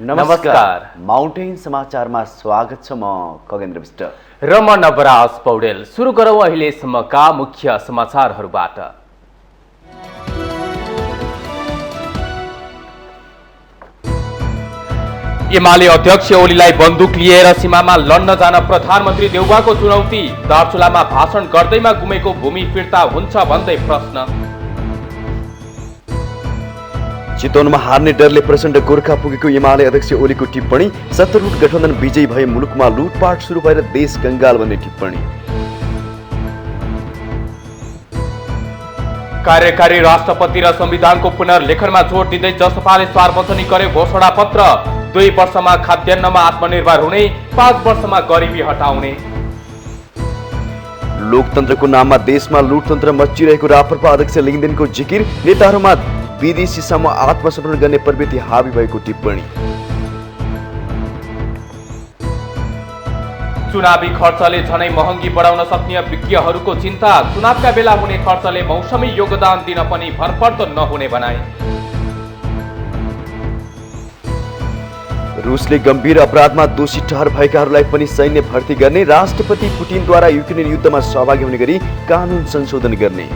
नमस्कार। माउन्टेन समाचारमा स्वागत छ। म खगेन्द्र विष्ट र म नवराज पौडेल। सुरु गरौँ अहिलेसम्मका मुख्य समाचारहरूबाट। एमाले अध्यक्ष ओलीलाई बन्दुक लिएर सीमामा लड्न जान प्रधानमन्त्री देउवाको चुनौती। दार्चुलामा भाषण गर्दैमा गुमेको भूमि फिर्ता हुन्छ भन्दै प्रश्न। चितवनमा हार्ने डरले प्रचण्ड गोर्खा पुगेको एमाले अध्यक्ष ओलीको टिप्पणी। सत्तारूढ गठबन्धन विजयी भए मुलुकमा लुटपाट सुरु भएर देश कंगाल भन्ने टिप्पणी। कार्यकारी राष्ट्रपति र संविधानको पुनर्लेखनमा जोड दिँदै जसपाले सार्वजनिक गर्यो घोषणा पत्र। 2 वर्षमा खाद्यान्नमा आत्मनिर्भर हुने, 5 वर्षमा गरिबी हटाउने। लोकतन्त्रको नाममा देशमा लुटतन्त्र मचिरहेको राप्रपा अध्यक्ष लिङ्गदेनको जिकिर। नेताहरूमा विदेशीसम्म आत्मसमर्पण गर्ने प्रवृत्ति हावी भएको टिप्पणी। चुनावी खर्चले झनै महँगी बढाउन सक्ने विज्ञहरूको चिन्ता। चुनावका बेला हुने खर्चले मौसमी योगदान दिन पनि भरपर्दो नहुने भनाए। रुसले गम्भीर अपराधमा दोषी ठहर भएकाहरूलाई पनि सैन्य भर्ती गर्ने। राष्ट्रपति पुटिनद्वारा युक्रेन युद्धमा सहभागी हुने गरी कानून संशोधन गर्ने।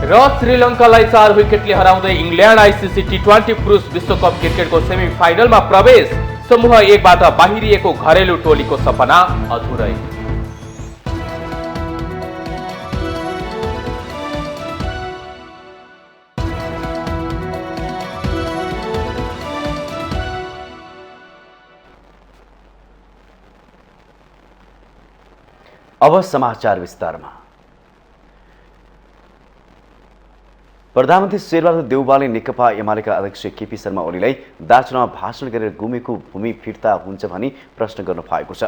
र श्रीलङ्कालाई 4 विकेटले हराउँदै इङ्ल्यान्ड आइसिसी टी20 पुरुष विश्वकप क्रिकेटको सेमिफाइनलमा प्रवेश। समूह 1 बाट बाहिरिएको घरेलु टोलीको सपना अधुरै। अब समाचार विस्तारमा। प्रधानमन्त्री शेरबहादुर देउवाले नेकपा एमालेका अध्यक्ष केपी शर्मा ओलीलाई दार्चुलामा भाषण गरेर गुमेको भूमि फिर्ता हुन्छ भनी प्रश्न गर्नु भएको छ।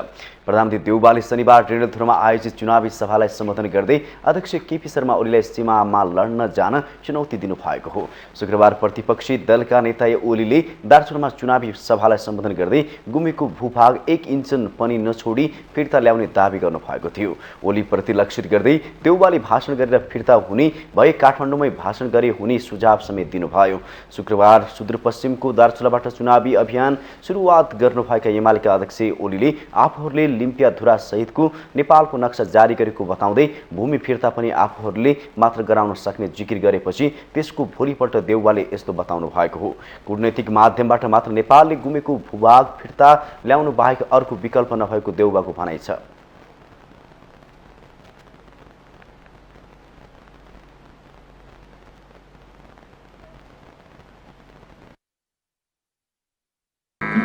प्रधानमन्त्री देउवाले शनिबार डेढलधुरामा आयोजित चुनावी सभालाई सम्बोधन गर्दै अध्यक्ष केपी शर्मा ओलीलाई सीमामा लड्न जान चुनौती दिनु भएको हो। शुक्रबार प्रतिपक्षी दलका नेता ओलीले दार्चुलामा चुनावी सभालाई सम्बोधन गर्दै गुमेको भूभाग 1 इन्च पनि नछोडी फिर्ता ल्याउने दावी गर्नु भएको थियो। ओली प्रतिलक्षित गर्दै देउवाले भाषण गरेर फिर्ता हुने भए काठमाडौँमै भाषण गरे हुने सुझाव समेत दिनुभयो। शुक्रबार सुदूरपश्चिमको दार्चुलाबाट चुनावी अभियान सुरुवात गर्नुभएका एमालेका अध्यक्ष ओलीले आफूहरूले लिम्पियाधुरा सहितको नेपालको नक्सा जारी गरेको बताउँदै भूमि फिर्ता पनि आफूहरूले मात्र गराउन सक्ने जिकिर गरेपछि त्यसको भोलिपल्ट देउवाले यस्तो बताउनु भएको हो। कूटनैतिक माध्यमबाट मात्र नेपालले गुमेको भूभाग फिर्ता ल्याउनु बाहेक अर्को विकल्प नभएको देउवाको भनाइ छ।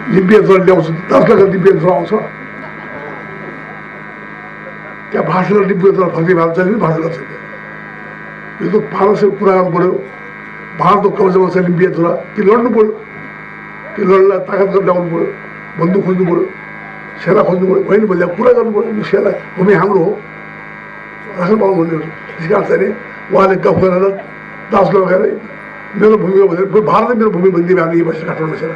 लिम्पियाधुरा ल्याउँछ, 10 लाख लिम्पियाधुरा आउँछ। त्यहाँ भाषण लिम्पियाधुरा फर्की भएको छैन, भाषण गर्छ। यो त भारतसँग कुरा गर्नु पऱ्यो। भारतको कब्जामा छ लिम्पियाधुरा, कि लड्नु पऱ्यो, कि लड्नलाई ताकत गरेर ल्याउनु पऱ्यो, बन्दुक खोज्नु पऱ्यो, सेना खोज्नु पऱ्यो। होइन भने कुरा गर्नु पऱ्यो। यो सेना भूमि हाम्रो हो, राख्नु पाउनु भन्ने हो। त्यस कारण चाहिँ उहाँले गफ गरेर दास लगाएर मेरो भूमि हो भनेर भारतले मेरो भूमि भनिदियो हामी बसेर काठमाडौँ बसेर।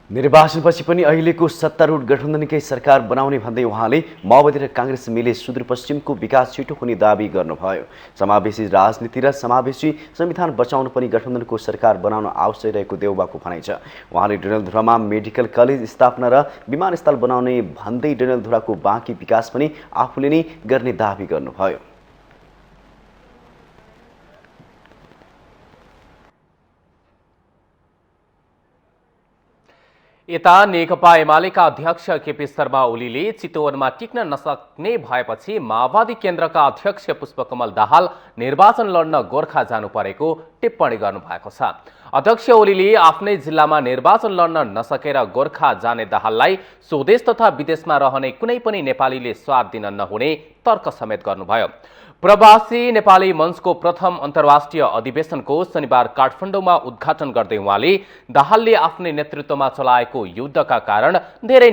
निर्वाचनपछि पनि अहिलेको सत्तारूढ गठबन्धनकै सरकार बनाउने भन्दै उहाँले माओवादी र काङ्ग्रेस मिले सुदूरपश्चिमको विकास छिटो हुने दावी गर्नुभयो। समावेशी राजनीति र समावेशी संविधान बचाउन पनि गठबन्धनको सरकार बनाउन आवश्यक रहेको देउवाको भनाइ छ। उहाँले डेढलधुरामा मेडिकल कलेज स्थापना र विमानस्थल बनाउने भन्दै डेढलधुराको बाँकी विकास पनि आफूले नै गर्ने दावी गर्नुभयो। यता नेकपा एमालेका अध्यक्ष केपी शर्मा ओलीले चितवनमा टिक्न नसक्ने भएपछि माओवादी केन्द्रका अध्यक्ष पुष्पकमल दाहाल निर्वाचन लड्न गोर्खा जानु परेको टिप्पणी गर्नुभएको छ। अध्यक्ष ओलीले आफ्नै जिल्लामा निर्वाचन लड्न नसकेर गोर्खा जाने दाहाललाई स्वदेश तथा विदेशमा रहने कुनै पनि नेपालीले स्वाद दिन नहुने तर्क समेत गर्नुभयो। प्रवासी नेपाली मञ्चको प्रथम अन्तर्राष्ट्रिय अधिवेशनको शनिबार काठमाडौँमा उद्घाटन गर्दै उहाँले दाहालले आफ्नै नेतृत्वमा चलाएको युद्धका कारण धेरै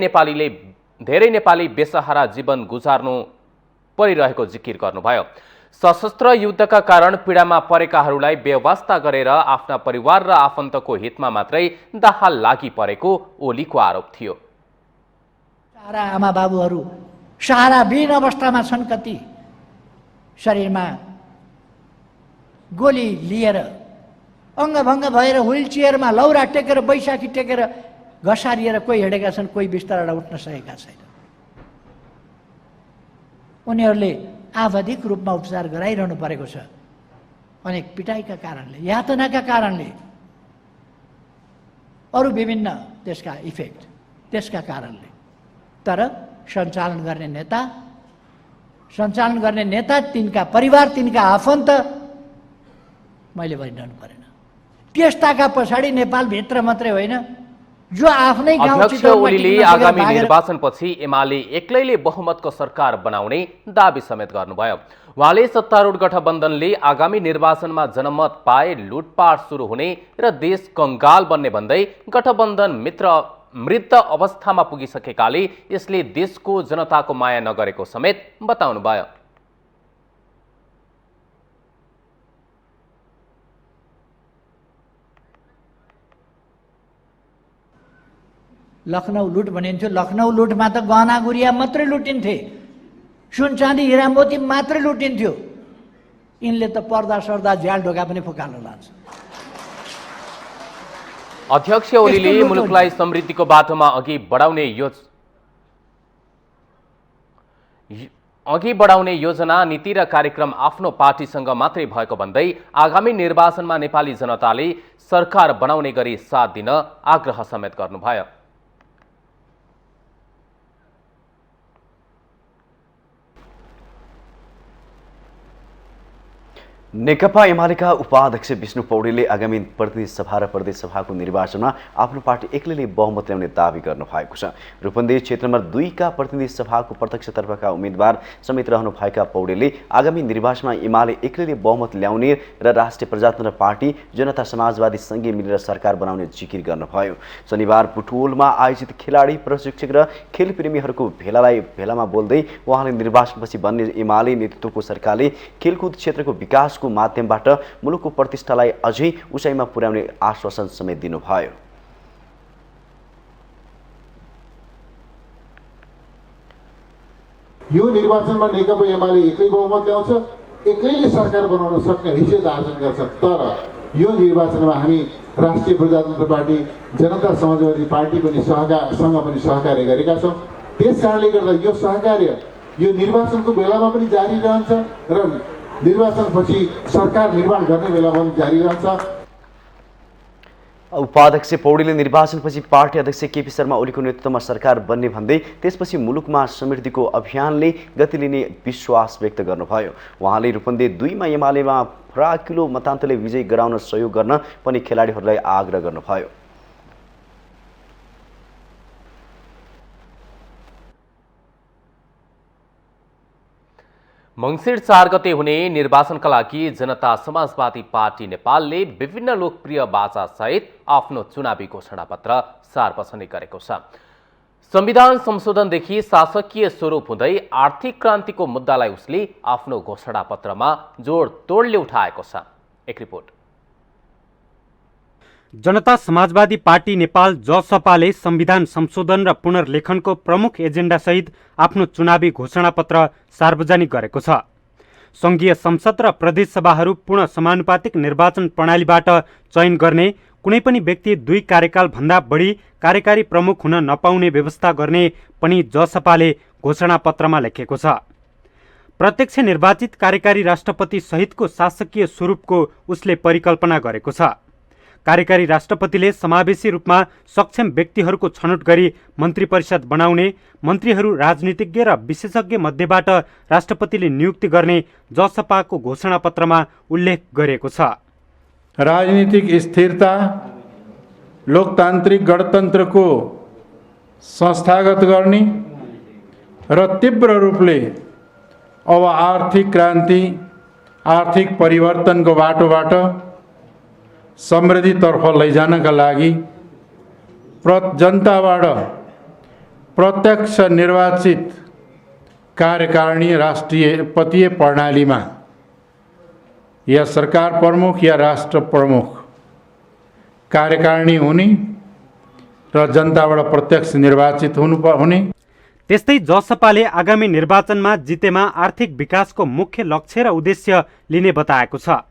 नेपाली बेसहारा जीवन गुजार्नु परिरहेको जिकिर गर्नुभयो। सशस्त्र युद्धका कारण पीडामा परेकाहरूलाई व्यवस्था गरेर आफ्ना परिवार र आफन्तको हितमा मात्रै दाहाल लागि परेको ओलीको आरोप थियो। सारा आमा बाबुहरू सहाराविहीन अवस्थामा छन्। कति शरीरमा गोली लिएर अङ्गभङ्ग भएर व्हिल चेयरमा लौरा टेकेर बैशाखी टेकेर घसारिएर कोही हिँडेका छन्, कोही बिस्तारबाट उठ्न सकेका छैन। उनीहरूले आवधिक रूपमा उपचार गराइरहनु परेको छ, अनेक पिटाइका कारणले, यातनाका कारणले, अरू विभिन्न त्यसका इफेक्ट, त्यसका कारणले। तर सञ्चालन गर्ने नेता, तिनका परिवार, तिनका आफन्त मैले भनिरहनु परेन। त्यस्ताका पछाडि नेपालभित्र मात्रै होइन, जो आफ्नै गाउँ अध्यक्ष ओलीले आगामी निर्वाचनपछि एमाले एक्लैले बहुमतको सरकार बनाउने दाबी समेत गर्नुभयो। उहाँले सत्तारूढ गठबन्धनले आगामी निर्वाचनमा जनमत पाए लुटपाट सुरु हुने र देश कंगाल बन्ने भन्दै गठबन्धन मृत अवस्थामा पुगिसकेकाले यसले देशको जनताको माया नगरेको समेत बताउनुभयो। लखनऊ लुट भनिन्थ्यो, लखनऊ लुटमा त गहना गुरिया मात्रै लुटिन्थे, सुन चाँदी हिरा मोती मात्रै लुटिन्थ्यो। यिनले त पर्दा सर्दा झ्याल ढोका पनि फुकाल्न लान्छ। अध्यक्ष ओलीले मुलुकलाई समृद्धिको बाटोमा अघि बढाउने योजना, नीति र कार्यक्रम आफ्नो पार्टीसँग मात्रै भएको भन्दै आगामी निर्वाचनमा नेपाली जनताले सरकार बनाउने गरी साथ दिन आग्रह समेत गर्नुभयो। नेकपा एमालेका उपाध्यक्ष विष्णु पौडेलले आगामी प्रतिनिधि सभा र प्रदेश सभाको निर्वाचनमा आफ्नो पार्टी एक्लैले बहुमत ल्याउने दावी गर्नु भएको छ। रूपन्देही क्षेत्र नम्बर 2 का प्रतिनिधि सभाको प्रत्यक्षतर्फका उम्मेद्वार समेत रहनुभएका पौडेलले आगामी निर्वाचनमा एमाले एक्लैले बहुमत ल्याउने र राष्ट्रिय प्रजातन्त्र पार्टी जनता समाजवादी सँगै मिलेर सरकार बनाउने जिकिर गर्नुभयो। शनिबार बुटवलमा आयोजित खेलाडी, प्रशिक्षक र खेलप्रेमीहरूको भेलामा बोल्दै उहाँले निर्वाचनपछि बन्ने एमाले नेतृत्वको सरकारले खेलकुद क्षेत्रको विकास को माध्यमबाट मुलुकको प्रतिष्ठालाई अझै उचाइमा पुर्याउने आश्वासन समेत दिनुभयो। यो निर्वाचनमा नेकपा एमाले एक्लै बहुमत ल्याउँछ, एक्लैले सरकार बनाउन सक्ने हैसियत आर्जन गर्छ। तर यो निर्वाचनमा हामी राष्ट्रिय प्रजातन्त्र पार्टी, जनता समाजवादी पार्टी पनि सहकार्य गरेका छौँ। त्यसकारणले गर्दा यो सहकार्य यो निर्वाचनको बेलामा पनि जारी रहन्छ र निर्वाचनपछि सरकार निर्माण गर्ने बेलामा पनि जारी रहन्छ। उपाध्यक्ष पौडेलले निर्वाचनपछि पार्टी अध्यक्ष केपी शर्मा ओलीको नेतृत्वमा सरकार बन्ने भन्दै त्यसपछि मुलुकमा समृद्धिको अभियानले गति लिने विश्वास व्यक्त गर्नुभयो। उहाँले रूपन्देही 2 मा एमालेमा फराकिलो मतान्तरले विजय गराउन सहयोग गर्न पनि खेलाडीहरूलाई आग्रह गर्नुभयो। मंसिर 4 गते हुने निर्वाचनका लागि जनता समाजवादी पार्टी नेपालले विभिन्न लोकप्रिय बाचा सहित आफ्नो चुनावी घोषणापत्र सार्वजनिक गरेको छ। संविधान संशोधनदेखि शासकीय स्वरूप हुँदै आर्थिक क्रान्तिको मुद्दालाई उसले आफ्नो घोषणापत्रमा जोडतोडले उठाएको छ। एक रिपोर्ट। जनता समाजवादी पार्टी नेपाल जसपाले संविधान संशोधन र पुनर्लेखनको प्रमुख एजेन्डा सहित आफ्नो चुनावी घोषणापत्र सार्वजनिक गरेको छ। संघीय संसद र प्रदेश सभाहरू पूर्ण समानुपातिक निर्वाचन प्रणालीबाट चयन गर्ने, कुनै पनि व्यक्ति 2 कार्यकाल भन्दा बढी कार्यकारी प्रमुख हुन नपाउने व्यवस्था गर्ने पनि जसपाले घोषणापत्रमा लेखेको छ। प्रत्यक्ष निर्वाचित कार्यकारी राष्ट्रपति सहितको शासकीय स्वरूपको उसले परिकल्पना गरेको छ। कार्यकारी राष्ट्रपतिले समावेशी रूपमा सक्षम व्यक्तिहरूको छनौट गरी मन्त्री परिषद बनाउने, मन्त्रीहरू राजनीतिज्ञ र विशेषज्ञ मध्येबाट राष्ट्रपतिले नियुक्ति गर्ने जसपाको घोषणापत्रमा उल्लेख गरिएको छ। राजनीतिक स्थिरता, लोकतान्त्रिक गणतन्त्रको संस्थागत गर्ने र तीव्र रूपले अब आर्थिक क्रान्ति, आर्थिक परिवर्तनको बाटोबाट समृद्धितर्फ लैजानका लागि जनताबाट प्रत्यक्ष निर्वाचित कार्यकारिणी राष्ट्रियपतीय प्रणालीमा या सरकार प्रमुख या राष्ट्र प्रमुख कार्यकारिणी हुने र जनताबाट प्रत्यक्ष निर्वाचित हुने। त्यस्तै जसपाले आगामी निर्वाचनमा जितेमा आर्थिक विकासको मुख्य लक्ष्य र उद्देश्य लिने बताएको छ।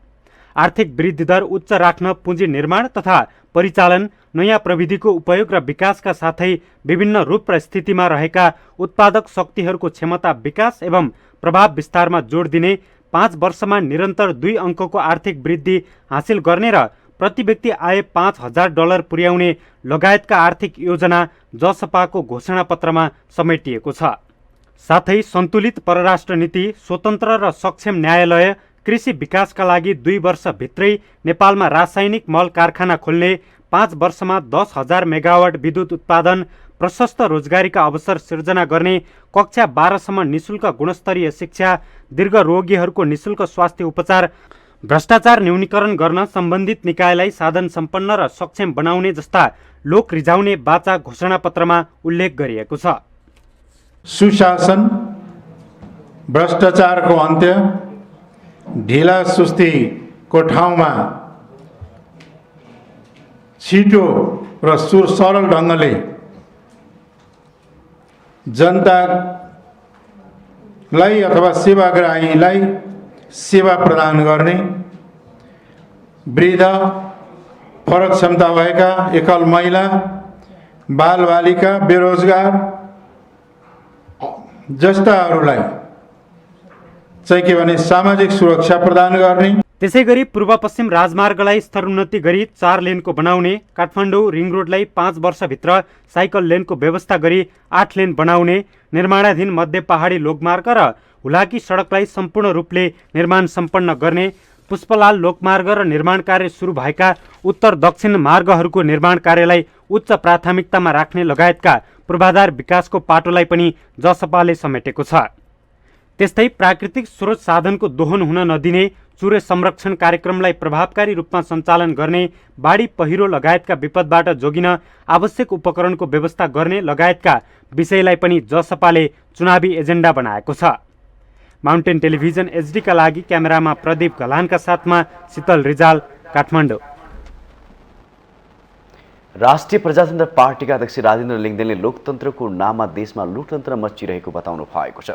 आर्थिक वृद्धि दर उच्च राख्न पुँजी निर्माण तथा परिचालन, नयाँ प्रविधिको उपयोग र विकासका साथै विभिन्न रूप र स्थितिमा रहेका उत्पादक शक्तिहरूको क्षमता विकास एवं प्रभाव विस्तारमा जोड दिने, 5 वर्षमा निरन्तर 2 अङ्कको आर्थिक वृद्धि हासिल गर्ने र प्रति व्यक्ति आय $5,000 पुर्याउने लगायतका आर्थिक योजना जसपाको घोषणापत्रमा समेटिएको छ। साथै सन्तुलित परराष्ट्र नीति, स्वतन्त्र र सक्षम न्यायालय, कृषि विकासका लागि 2 वर्षभित्रै नेपालमा रासायनिक मल कारखाना खोल्ने, 5 वर्षमा 10,000 मेगावाट विद्युत उत्पादन, प्रशस्त रोजगारीका अवसर सिर्जना गर्ने, कक्षा 12सम्म निशुल्क गुणस्तरीय शिक्षा, दीर्घ रोगीहरूको निशुल्क स्वास्थ्य उपचार, भ्रष्टाचार न्यूनीकरण गर्न सम्बन्धित निकायलाई साधन सम्पन्न र सक्षम बनाउने जस्ता लोक रिझाउने बाचा घोषणापत्रमा उल्लेख गरिएको छ। सुशासन, भ्रष्टाचारको अन्त्य, ढिला सुस्तीको ठाउँमा छिटो र सरल ढङ्गले जनतालाई अथवा सेवाग्राहीलाई सेवा प्रदान गर्ने, वृद्ध, फरक क्षमता भएका, एकल महिला, बालबालिका, बेरोजगार जस्ताहरूलाई चाहिँ के भने सामाजिक सुरक्षा प्रदान गर्ने। त्यसैगरी पूर्व पश्चिम राजमार्गलाई स्तरोन्नति गरी 4 लेनको बनाउने, काठमाडौँ रिङ रोडलाई 5 वर्षभित्र साइकल लेनको व्यवस्था गरी 8 लेन बनाउने, निर्माणाधीन मध्य पहाडी लोकमार्ग र हुलाकी सडकलाई सम्पूर्ण रूपले निर्माण सम्पन्न गर्ने, पुष्पलाल लोकमार्ग र निर्माण कार्य सुरु भएका उत्तर दक्षिण मार्गहरूको निर्माण कार्यलाई उच्च प्राथमिकतामा राख्ने लगायतका पूर्वाधार विकासको पाटोलाई पनि जसपाले समेटेको छ। त्यस्तै प्राकृतिक स्रोत साधनको दोहन हुन नदिने, चुरे संरक्षण कार्यक्रमलाई प्रभावकारी रूपमा सञ्चालन गर्ने, बाढी पहिरो लगायतका विपदबाट जोगिन आवश्यक उपकरणको व्यवस्था गर्ने लगायतका विषयलाई पनि जसपाले चुनावी एजेन्डा बनाएको छ। माउन्टेन टेलिभिजन एचडीका लागि क्यामेरामा प्रदीप घलानका साथमा शीतल रिजाल, काठमाडौँ। राष्ट्रिय प्रजातन्त्र पार्टीका अध्यक्ष राजेन्द्र लिङदेनले लोकतन्त्रको नाममा देशमा लुटतन्त्र मचिरहेको बताउनु भएको छ।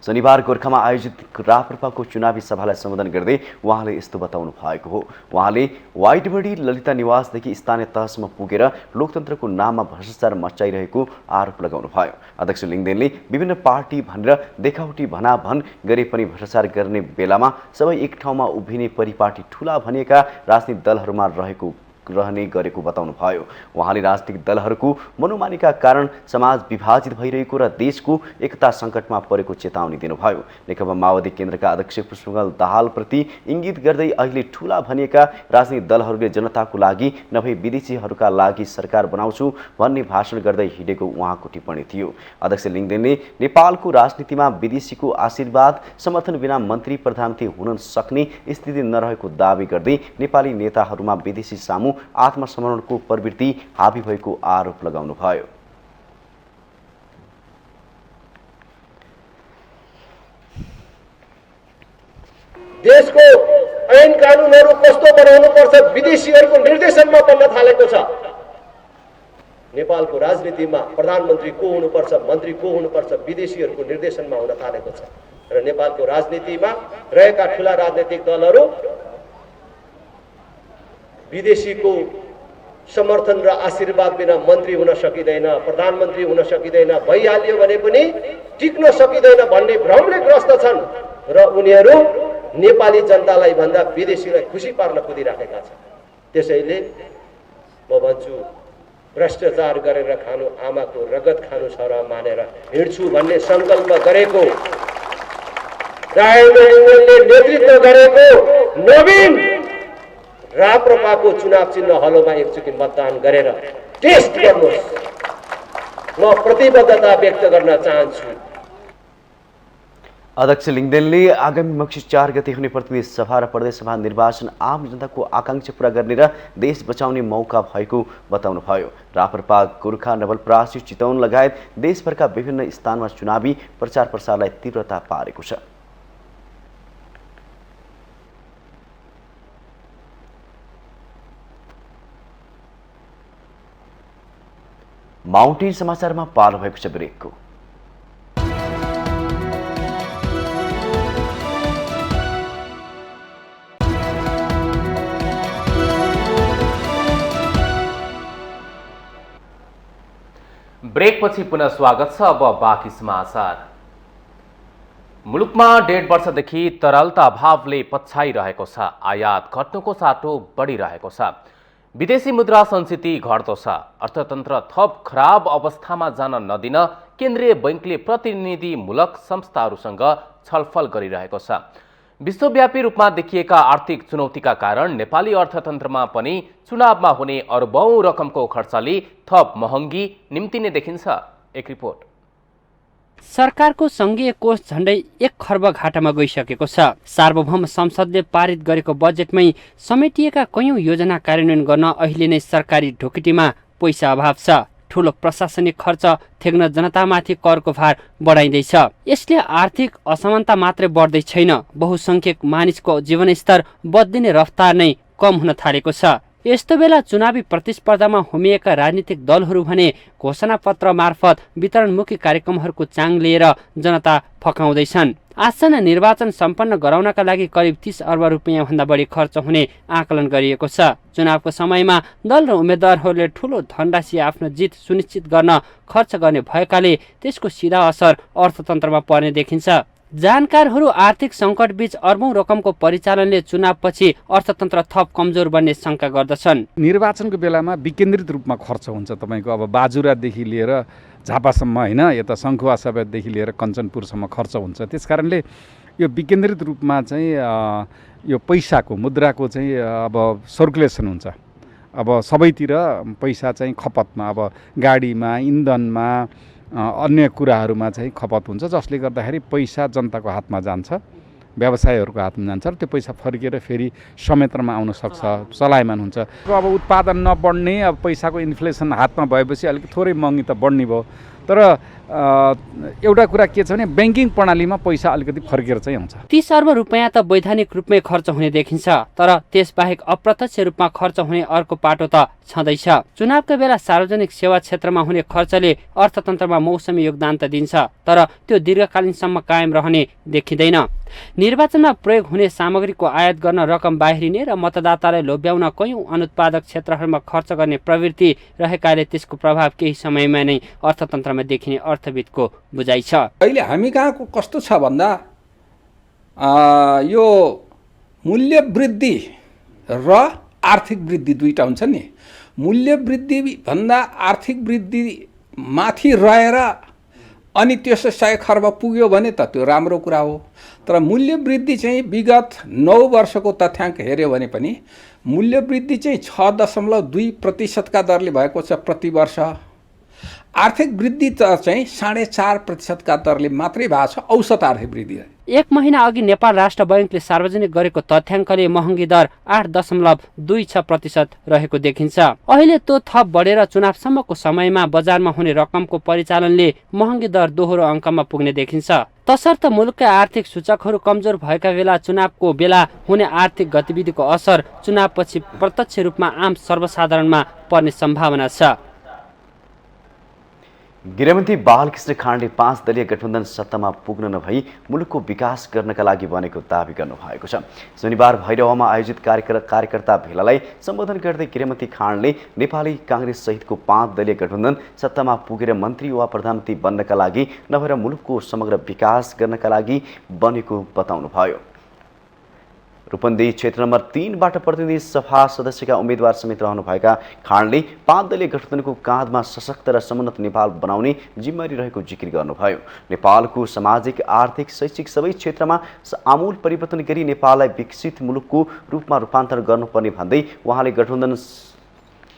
शनिबार गोर्खामा आयोजित राप्रपाको चुनावी सभालाई सम्बोधन गर्दै उहाँले यस्तो बताउनु भएको हो। उहाँले वाइटबडी ललिता निवासदेखि स्थानीय तहसम्म पुगेर लोकतन्त्रको नाममा भ्रष्टाचार मचाइरहेको आरोप लगाउनु भयो। अध्यक्ष लिङदेनले विभिन्न पार्टी भनेर देखावटी भनाभन गरे पनि भ्रष्टाचार गर्ने बेलामा सबै एक ठाउँमा उभिने परिपाटी ठुला भनिएका राजनीतिक दलहरूमा रहने गरेको बताउनु भयो। उहाँले राजनीतिक दलहरूको मनोमानीका कारण समाज विभाजित भइरहेको र देशको एकता सङ्कटमा परेको चेतावनी दिनुभयो। नेकपा माओवादी केन्द्रका अध्यक्ष पुष्पकमल दाहालप्रति इङ्गित गर्दै अहिले ठुला भनिएका राजनीतिक दलहरूले जनताको लागि नभई विदेशीहरूका लागि सरकार बनाउँछु भन्ने भाषण गर्दै हिँडेको उहाँको टिप्पणी थियो। अध्यक्ष लिङदेनले नेपालको राजनीतिमा विदेशीको आशीर्वाद समर्थन बिना मन्त्री प्रधानमन्त्री हुन सक्ने स्थिति नरहेको दावी गर्दै नेपाली नेताहरूमा विदेशी सामु आत्मसमर्पणको प्रवृत्ति हाबी भएको आरोप लगाउनुभयो। देशको ऐन कानुनहरू कस्तो बनाउनुपर्छ विदेशीहरूको निर्देशनमा बन्न थालेको छ। नेपालको राजनीतिमा प्रधानमन्त्री को हुनुपर्छ, मन्त्री को हुनुपर्छ विदेशीहरूको निर्देशनमा हुन थालेको छ र नेपालको राजनीतिमा रहेका ठूला राजनीतिक दलहरू विदेशीको समर्थन र आशीर्वाद बिना मन्त्री हुन सकिँदैन, प्रधानमन्त्री हुन सकिँदैन, भइहाल्यो भने पनि टिक्न सकिँदैन भन्ने भ्रमले ग्रस्त छन् र उनीहरू नेपाली जनतालाई भन्दा विदेशीलाई खुसी पार्न कुदिराखेका छन्। त्यसैले म भन्छु भ्रष्टाचार गरेर खानु आमाको रगत खानु छ र मानेर हिँड्छु भन्ने सङ्कल्प गरेको राजेन्द्र लिङदेनले नेतृत्व गरेको नवीन राप्रपाको चुनाव चिन्ह हलोमा एकचोटि मतदान गरेर टेस्ट गर्नुहोस्। म प्रतिबद्धता व्यक्त गर्न चाहन्छु। अध्यक्ष लिङदेनले आगामी मक्सिर 4 गते हुने प्रतिनिधि सभा र प्रदेश सभा निर्वाचन आम जनताको आकांक्षा पूरा गर्ने र देश बचाउने मौका भएको बताउनुभयो। राप्रपा गोर्खा, नवलपरासी, चितवन लगायत देशभरका विभिन्न स्थानमा चुनावी प्रचार प्रसारलाई तीव्रता पारेको छ। माउन्टेन समाचारमा पालो भएको छ ब्रेकको। ब्रेकपछि पुनः स्वागत छ। अब बाँकी समाचार। मुलुकमा 1.5 वर्षदेखि तरलता अभावले पछ्याइरहेको छ। आयात घट्नुको साटो बढिरहेको छ। विदेशी मुद्रा सञ्चिति घट्दो छ। अर्थतन्त्र थप खराब अवस्थामा जान नदिन केन्द्रीय बैंकले प्रतिनिधिमूलक संस्थाहरूसँग छलफल गरिरहेको छ। विश्वव्यापी रूपमा देखिएका आर्थिक चुनौतीका कारण नेपाली अर्थतन्त्रमा पनि चुनावमा हुने अरबौं रकमको खर्चले थप महँगी निम्तिने देखिन्छ। एक रिपोर्ट। सरकारको संघीय कोष झण्डै 1 खर्ब घाटामा गइसकेको छ। सार्वभौम संसदले पारित गरेको बजेटमै समेटिएका कयौं योजना कार्यान्वयन गर्न अहिले नै सरकारी ढोकिटीमा पैसा अभाव छ। ठूलो प्रशासनिक खर्च थेग्न जनतामाथि करको भार बढाइँदैछ। यसले आर्थिक असमानता मात्रै बढ्दै छैन, बहुसंख्यक मानिसको जीवनस्तर बदलिने रफ्तार नै कम हुन थालेको छ। यस्तो बेला चुनावी प्रतिस्पर्धामा होमिएका राजनीतिक दलहरू भने घोषणापत्र मार्फत वितरणमुखी कार्यक्रमहरूको चाङ लिएर जनता फकाउँदैछन्। आसन्न निर्वाचन सम्पन्न गराउनका लागि करिब 30 अर्ब रुपियाँ भन्दा बढी खर्च हुने आकलन गरिएको छ। चुनावको समयमा दल र उम्मेद्वारहरूले ठूलो धनराशि आफ्नो जित सुनिश्चित गर्न खर्च गर्ने भएकाले त्यसको सीधा असर अर्थतन्त्रमा पर्ने देखिन्छ। जानकारहरू आर्थिक सङ्कटबीच अर्बौं रकमको परिचालनले चुनावपछि अर्थतन्त्र थप कमजोर बन्ने शंका गर्दछन्। निर्वाचनको बेलामा विकेन्द्रित रूपमा खर्च हुन्छ। तपाईँको अब बाजुरादेखि लिएर झापासम्म होइन, यता सङ्खुवा सभ्यदेखि लिएर कञ्चनपुरसम्म खर्च हुन्छ। त्यसकारणले यो विकेन्द्रित रूपमा चाहिँ यो पैसाको मुद्राको चाहिँ अब सर्कुलेसन हुन्छ। अब सबैतिर पैसा चाहिँ खपतमा, अब गाडीमा, इन्धनमा, अन्य कुराहरूमा चाहिँ खपत हुन्छ, जसले गर्दाखेरि पैसा जनताको हातमा जान्छ, व्यवसायहरूको हातमा जान्छ र त्यो पैसा फर्केर फेरि संयन्त्रमा आउन सक्छ, चलायमान हुन्छ। अब उत्पादन नबढ्ने, अब पैसाको इन्फ्लेसन हातमा भएपछि अलिक थोरै महँगी त बढ्ने भयो। तर एउटा कुरा के छ भने ब्याङ्किङ प्रणालीमा पैसा अलिकति फर्केर चाहिँ आउँछ। 30 अर्ब रुपियाँ त वैधानिक रूपमै खर्च हुने देखिन्छ, तर त्यसबाहेक अप्रत्यक्ष रूपमा खर्च हुने अर्को पाटो त छँदैछ। चुनावका बेला सार्वजनिक सेवा क्षेत्रमा हुने खर्चले अर्थतन्त्रमा मौसमी योगदान त दिन्छ, तर त्यो दीर्घकालीनसम्म कायम रहने देखिँदैन। निर्वाचनमा प्रयोग हुने सामग्रीको आयात गर्न रकम बाहिरिने र मतदातालाई लोभ्याउन कयौं अनुत्पादक क्षेत्रहरूमा खर्च गर्ने प्रवृत्ति रहेकाले त्यसको प्रभाव केही समयमा नै अर्थतन्त्रमा देखिने अर्थविदको बुझाइ छ। अहिले हामी कहाँको कस्तो छ भन्दा यो मूल्य वृद्धि र आर्थिक वृद्धि दुईटा हुन्छ नि। मूल्य वृद्धि भन्दा आर्थिक वृद्धि माथि रहेर अनि त्यसो 100 खर्ब पुग्यो भने त त्यो राम्रो कुरा हो। तर मूल्य वृद्धि चाहिँ विगत 9 वर्षको तथ्याङ्क हेऱ्यो भने पनि मूल्य वृद्धि चाहिँ 6.2% दरले भएको छ प्रति वर्ष। आर्थिक वृद्धि चाहिँ 4.5% दरले मात्रै भएको छ औसत आर्थिक वृद्धि। 1 महिना अघि नेपाल राष्ट्र बैंकले सार्वजनिक गरेको तथ्याङ्कले महँगी दर 8.26% रहेको देखिन्छ। अहिले त्यो थप बढेर चुनावसम्मको समयमा बजारमा हुने रकमको परिचालनले महँगी दर दोहोरो अङ्कमा पुग्ने देखिन्छ। तसर्थ मुलुकका आर्थिक सूचकहरू कमजोर भएका बेला चुनावको बेला हुने आर्थिक गतिविधिको असर चुनावपछि प्रत्यक्ष रूपमा आम सर्वसाधारणमा पर्ने सम्भावना छ। गृहमन्त्री बालकृष्ण खाँडले 5 दलीय गठबन्धन सत्तामा पुग्न नभई मुलुकको विकास गर्नका लागि बनेको दावी गर्नुभएको छ। शनिबार भैरवमा आयोजित कार्यकर्ता भेलालाई सम्बोधन गर्दै गृहमन्त्री खाँडले नेपाली काङ्ग्रेस सहितको 5 दलीय गठबन्धन सत्तामा पुगेर मन्त्री वा प्रधानमन्त्री बन्नका लागि नभएर मुलुकको समग्र विकास गर्नका लागि बनेको बताउनुभयो। रूपन्देही क्षेत्र नम्बर 3बाट प्रतिनिधि सभा सदस्यका उम्मेद्वार समेत रहनुभएका खाँडले 5 दलीय गठबन्धनको काँधमा सशक्त र समुन्नत नेपाल बनाउने जिम्मेवारी रहेको जिकिर गर्नुभयो। नेपालको सामाजिक, आर्थिक, शैक्षिक सबै क्षेत्रमा आमूल परिवर्तन गरी नेपाललाई विकसित मुलुकको रूपमा रूपान्तरण गर्नुपर्ने भन्दै उहाँले गठबन्धन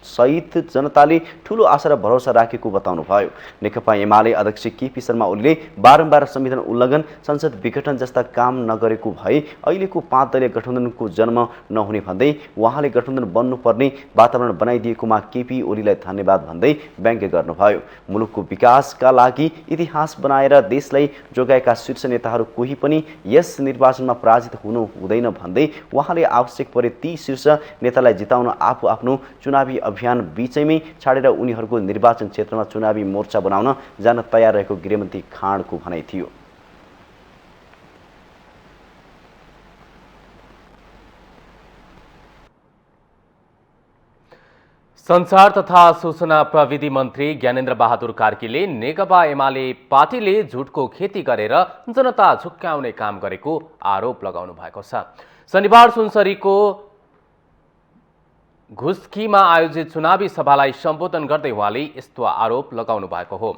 सहित जनताले ठूलो आशा र भरोसा राखेको बताउनुभयो। नेकपा एमाले अध्यक्ष केपी शर्मा ओलीले बारम्बार संविधान उल्लङ्घन, संसद विघटन जस्ता काम नगरेको भए अहिलेको 5 दलीय गठबन्धनको जन्म नहुने भन्दै उहाँले गठबन्धन बन्नुपर्ने वातावरण बनाइदिएकोमा केपी ओलीलाई धन्यवाद भन्दै व्यङ्ग्य गर्नुभयो। मुलुकको विकासका लागि इतिहास बनाएर देशलाई जोगाएका शीर्ष नेताहरू कोही पनि यस निर्वाचनमा पराजित हुनु हुँदैन भन्दै उहाँले आवश्यक परे ती शीर्ष नेतालाई जिताउन आफू आफ्नो चुनावी अभियान बीचैमै छाडेर उनीहरूको निर्वाचन क्षेत्रमा चुनावी मोर्चा बनाउन जान तयार रहेको गृहमन्त्री खाँडको भनाइ थियो। संचार तथा सूचना प्रविधि मन्त्री ज्ञानेन्द्र बहादुर कार्कीले नेकपा एमाले पार्टीले झुटको खेती गरेर जनता झुक्क्याउने काम गरेको आरोप लगाउनु भएको छ। शनिबार सुनसरीको घुस्कीमा आयोजित चुनावी सभालाई सम्बोधन गर्दै उहाँले यस्तो आरोप लगाउनु भएको हो।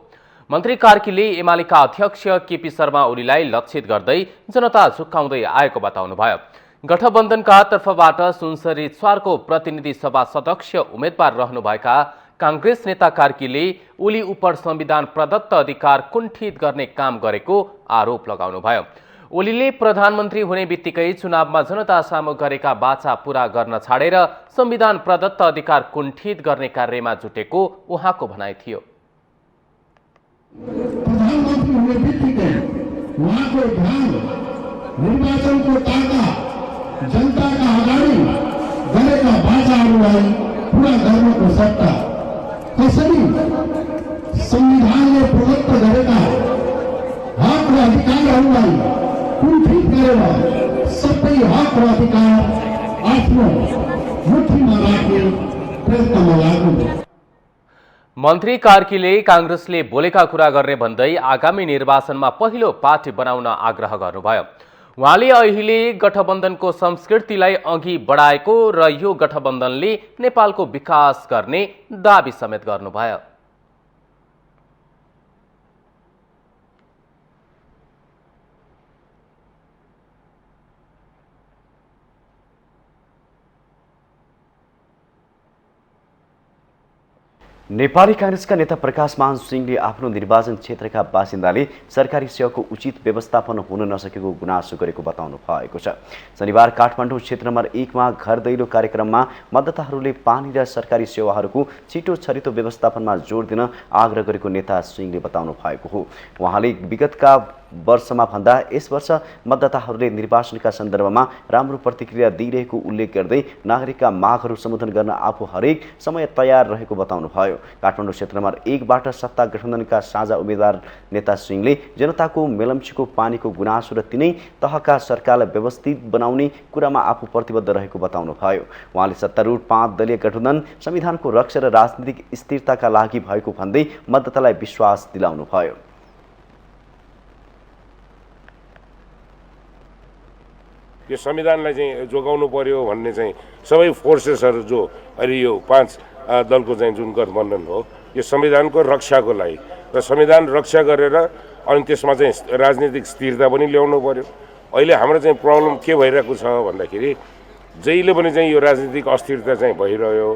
मन्त्री कार्कीले एमालेका अध्यक्ष केपी शर्मा ओलीलाई लक्षित गर्दै जनता झुक्काउँदै आएको बताउनुभयो। गठबन्धनका तर्फबाट सुनसरी 4 को प्रतिनिधि सभा सदस्य उम्मेद्वार रहनुभएका कांग्रेस नेता कार्कीले ओली उप संविधान प्रदत्त अधिकार कुण्ठित गर्ने काम गरेको आरोप लगाउनुभयो। ओलीले प्रधानमन्त्री हुने बित्तिकै चुनावमा जनता सामु गरेका बाचा पूरा गर्न छाडेर संविधान प्रदत्त अधिकार कुण्ठित गर्ने कार्यमा जुटेको उहाँको भनाइ थियो। प्रधानमन्त्री हुने बित्तिकै उहाँको ध्यान निर्वाचनको ताका जनताका अगाडि गरेका बाचाहरूलाई पूरा गर्नको सट्टा कसरी संविधानले प्रदत्त गरेका हक र अधिकारहरूलाई कुण्ठित गरेर सबै हक र अधिकार आफ्नो मुठीमा राख्ने प्रयत्नमा लाग्नु। मन्त्री कार्कीले कांग्रेसले बोलेका कुरा गर्ने भन्दै आगामी निर्वाचनमा पहिलो पार्टी बनाउन आग्रह गर्नुभयो। उहाँले अहिले गठबन्धनको संस्कृतिलाई अघि बढाएको र यो गठबन्धनले नेपालको विकास गर्ने दाबी समेत गर्नुभयो। नेपाली कांग्रेसका नेता प्रकाशमान सिंहले आफ्नो निर्वाचन क्षेत्रका बासिन्दाले सरकारी सेवाको उचित व्यवस्थापन हुन नसकेको गुनासो गरेको बताउनु भएको छ। शनिबार काठमाडौँ क्षेत्र नम्बर 1 मा घर दैलो कार्यक्रममा मतदाताहरूले पानी र सरकारी सेवाहरूको छिटो छरितो व्यवस्थापनमा जोड दिन आग्रह गरेको नेता सिंहले बताउनु भएको हो। उहाँले विगतका वर्षमा भन्दा यस वर्ष मतदाताहरूले निर्वाचनका सन्दर्भमा राम्रो प्रतिक्रिया दिइरहेको उल्लेख गर्दै नागरिकका मागहरू सम्बोधन गर्न आफू हरेक समय तयार रहेको बताउनुभयो। काठमाडौँ क्षेत्र नम्बर 1 बाट सत्ता गठबन्धनका साझा उम्मेद्वार नेता सिंहले जनताको मेलम्चीको पानीको गुनासो र तिनै तहका सरकारलाई व्यवस्थित बनाउने कुरामा आफू प्रतिबद्ध रहेको बताउनुभयो। उहाँले सत्तारूढ 5 दलीय गठबन्धन संविधानको रक्षा र राजनीतिक स्थिरताका लागि भएको भन्दै मतदातालाई विश्वास दिलाउनुभयो। यो संविधानलाई चाहिँ जोगाउनु पर्यो भन्ने चाहिँ सबै फोर्सेसहरू जो अहिले यो 5 दलको चाहिँ जुन गठबन्धन हो यो संविधानको रक्षाको लागि र संविधान रक्षा गरेर अनि त्यसमा चाहिँ राजनीतिक स्थिरता पनि ल्याउनु पर्यो। अहिले हाम्रो चाहिँ प्रब्लम के भइरहेको छ भन्दाखेरि जहिले पनि चाहिँ यो राजनीतिक अस्थिरता चाहिँ भइरह्यो।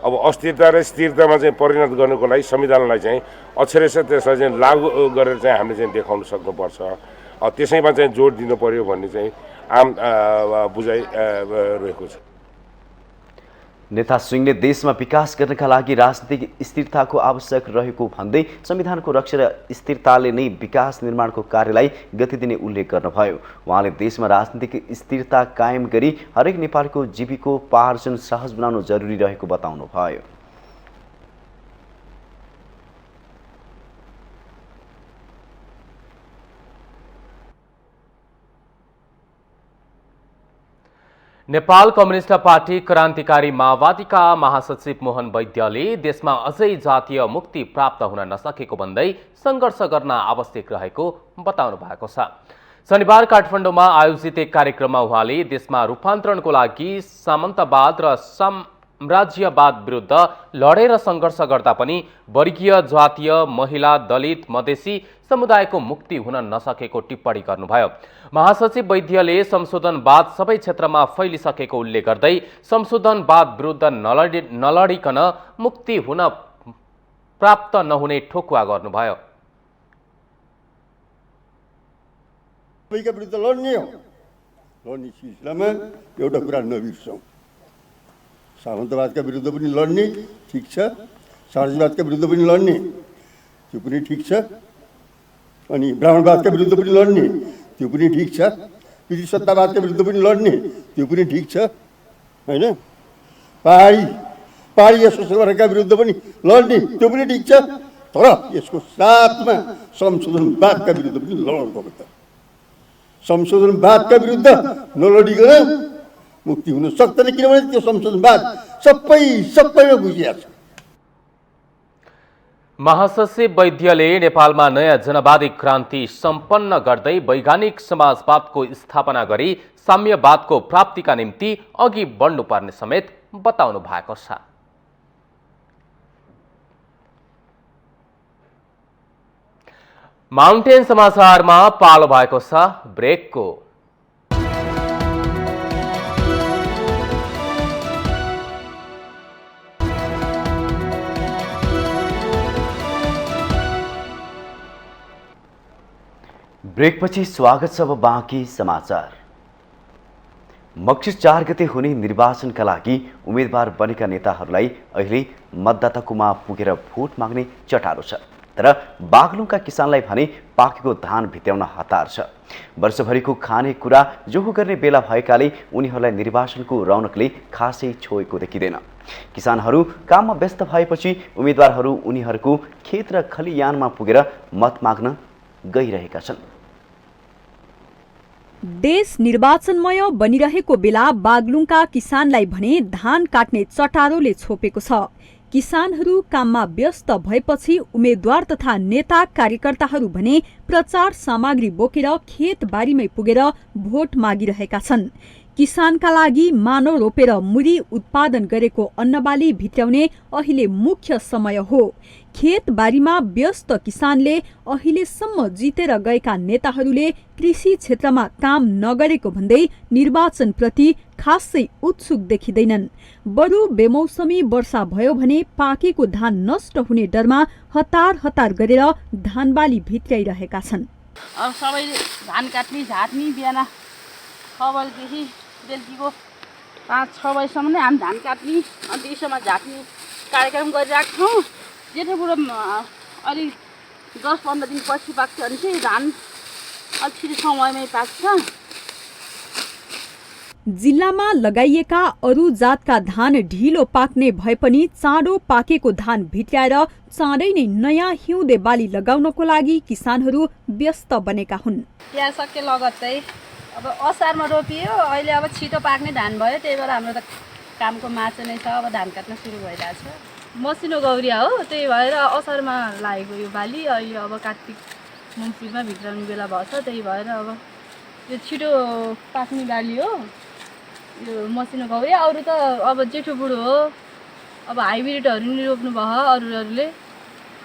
अब अस्थिरता र स्थिरतामा चाहिँ परिणत गर्नको लागि संविधानलाई चाहिँ अक्षरशः त्यसलाई चाहिँ लागू गरेर चाहिँ हामीले चाहिँ देखाउन सक्नुपर्छ। त्यसैमा चाहिँ जोड दिनु पर्यो भन्ने चाहिँ आम बुझाइ रहेको छ। नेता सिंहले देशमा विकास गर्नका लागि राजनीतिक स्थिरताको आवश्यक रहेको भन्दै संविधानको रक्षा र स्थिरताले नै विकास निर्माणको कार्यलाई गति दिने उल्लेख गर्नुभयो। उहाँले देशमा राजनीतिक स्थिरता कायम गरी हरेक नेपालीको जीविकोपार्जन सहज बनाउनु जरुरी रहेको बताउनुभयो। नेपाल कम्युनिस्ट पार्टी क्रान्तिकारी माओवादीका महासचिव मोहन वैद्यले देशमा अझै जातीय मुक्ति प्राप्त हुन नसकेको भन्दै सङ्घर्ष गर्न आवश्यक रहेको बताउनु भएको छ। शनिबार काठमाडौँमा आयोजित एक कार्यक्रममा उहाँले देशमा रूपान्तरणको लागि सामन्तवाद र साम्राज्यवाद विरुद्ध लडेर सङ्घर्ष गर्दा पनि वर्गीय जातीय महिला दलित मधेसी समुदायको मुक्ति हुन नसकेको टिप्पणी गर्नुभयो। महासचिव वैद्यले संशोधनवाद सबै क्षेत्रमा फैलिसकेको उल्लेख गर्दै संशोधनवाद विरुद्ध नलडिकन मुक्ति हुन प्राप्त नहुने ठोकुवा गर्नुभयो। विरुद्ध लड्ने हो, लड्ने सिलसिलामा एउटा कुरा नबिर्सौँ, सामन्तवादका विरुद्ध पनि लड्ने ठिक छ, साम्राज्यवादका विरुद्ध पनि लड्ने त्यो पनि ठिक छ, अनि ब्राह्मणवादका विरुद्ध पनि लड्ने त्यो पनि ठिक छ, पितृ सत्तावादका विरुद्ध पनि लड्ने त्यो पनि ठिक छ हैन, पहाडी शोषणका विरुद्ध पनि लड्ने त्यो पनि ठिक छ। तर यसको साथमा संशोधनवादका विरुद्ध पनि लड्नु पर्छ। संशोधनवादका विरुद्ध नलडिकन मुक्ति हुन सक्दैन, किनभने त्यो संशोधनवाद सबैमा बुझिया छ। महासचिव वैद्यले नेपालमा नयाँ जनवादी क्रान्ति सम्पन्न गर्दै वैज्ञानिक समाजवादको स्थापना गरी साम्यवादको प्राप्तिका निम्ति अघि बढ्नुपर्ने समेत बताउनु भएको छ। माउन्टेन समाचारमा पालो भएको छ ब्रेकको। ब्रेकपछि स्वागत छ। अब बाँकी समाचार। मक्सिर 4 गते हुने निर्वाचनका लागि उम्मेदवार बनेका नेताहरूलाई अहिले मतदाताकोमा पुगेर भोट माग्ने चटारो छ। तर बागलुङका किसानलाई भने पाकेको धान भित्याउन हतार छ। वर्षभरिको खानेकुरा जोहो गर्ने बेला भएकाले उनीहरूलाई निर्वाचनको रौनकले खासै छोएको देखिँदैन। किसानहरू काममा व्यस्त भएपछि उम्मेदवारहरू उनीहरूको खेत र खलियानमा पुगेर मत माग्न गइरहेका छन्। देश निर्वाचनमय बनिरहेको बेला बागलुङका किसानलाई भने धान काट्ने चटारोले छोपेको छ। किसानहरू काममा व्यस्त भएपछि उम्मेद्वार तथा नेता कार्यकर्ताहरू भने प्रचार सामग्री बोकेर खेतबारीमै पुगेर भोट मागिरहेका छन्। किसानका लागि मानव रोपेर मुरी उत्पादन गरेको अन्नबाली भित्र्याउने अहिले मुख्य समय हो। खेतबारीमा व्यस्त किसानले अहिलेसम्म जितेर गएका नेताहरूले कृषि क्षेत्रमा काम नगरेको भन्दै निर्वाचनप्रति खासै उत्सुक देखिँदैनन्। बरु बेमौसमी वर्षा भयो भने पाकेको धान नष्ट हुने डरमा हतार हतार गरेर धानबाली भित्र्याइरहेका छन्। अब सबैले धान काट्ने झार्ने बिहान 6 बजेदेखि बेलुकीको 5-6 बजीसम्म नै हामी धान काट्ने अनि त्यसमा झार्ने कार्यक्रम गरिरहेको छौँ। जेठो बुढो अलि 10-15 दिन पछि पाक्छ भने चाहिँ धान अलि छिटो समयमै पाक्छ। जिल्लामा लगाइएका अरू जातका धान ढिलो पाक्ने भए पनि चाँडो पाकेको धान भित्र्याएर चाँडै नै नयाँ हिउँदे बाली लगाउनको लागि किसानहरू व्यस्त बनेका हुन्। यहाँ सके लगत्तै अब असारमा रोपियो, अहिले अब छिटो पाक्ने धान भयो, त्यही भएर हाम्रो त कामको माचो नै छ। अब धान काट्न सुरु भइरहेछ। मसिनो गौरिया हो, त्यही भएर असारमा लागेको यो बाली अहिले अब कार्तिक मङ्सिरमा भित्राउने बेला भएछ। त्यही भएर अब यो छिटो पाक्ने बाली हो यो मसिनो गौरिया। अरू त अब जेठो बुढो हो, अब हाइब्रिडहरू नि रोप्नु भयो अरूहरूले।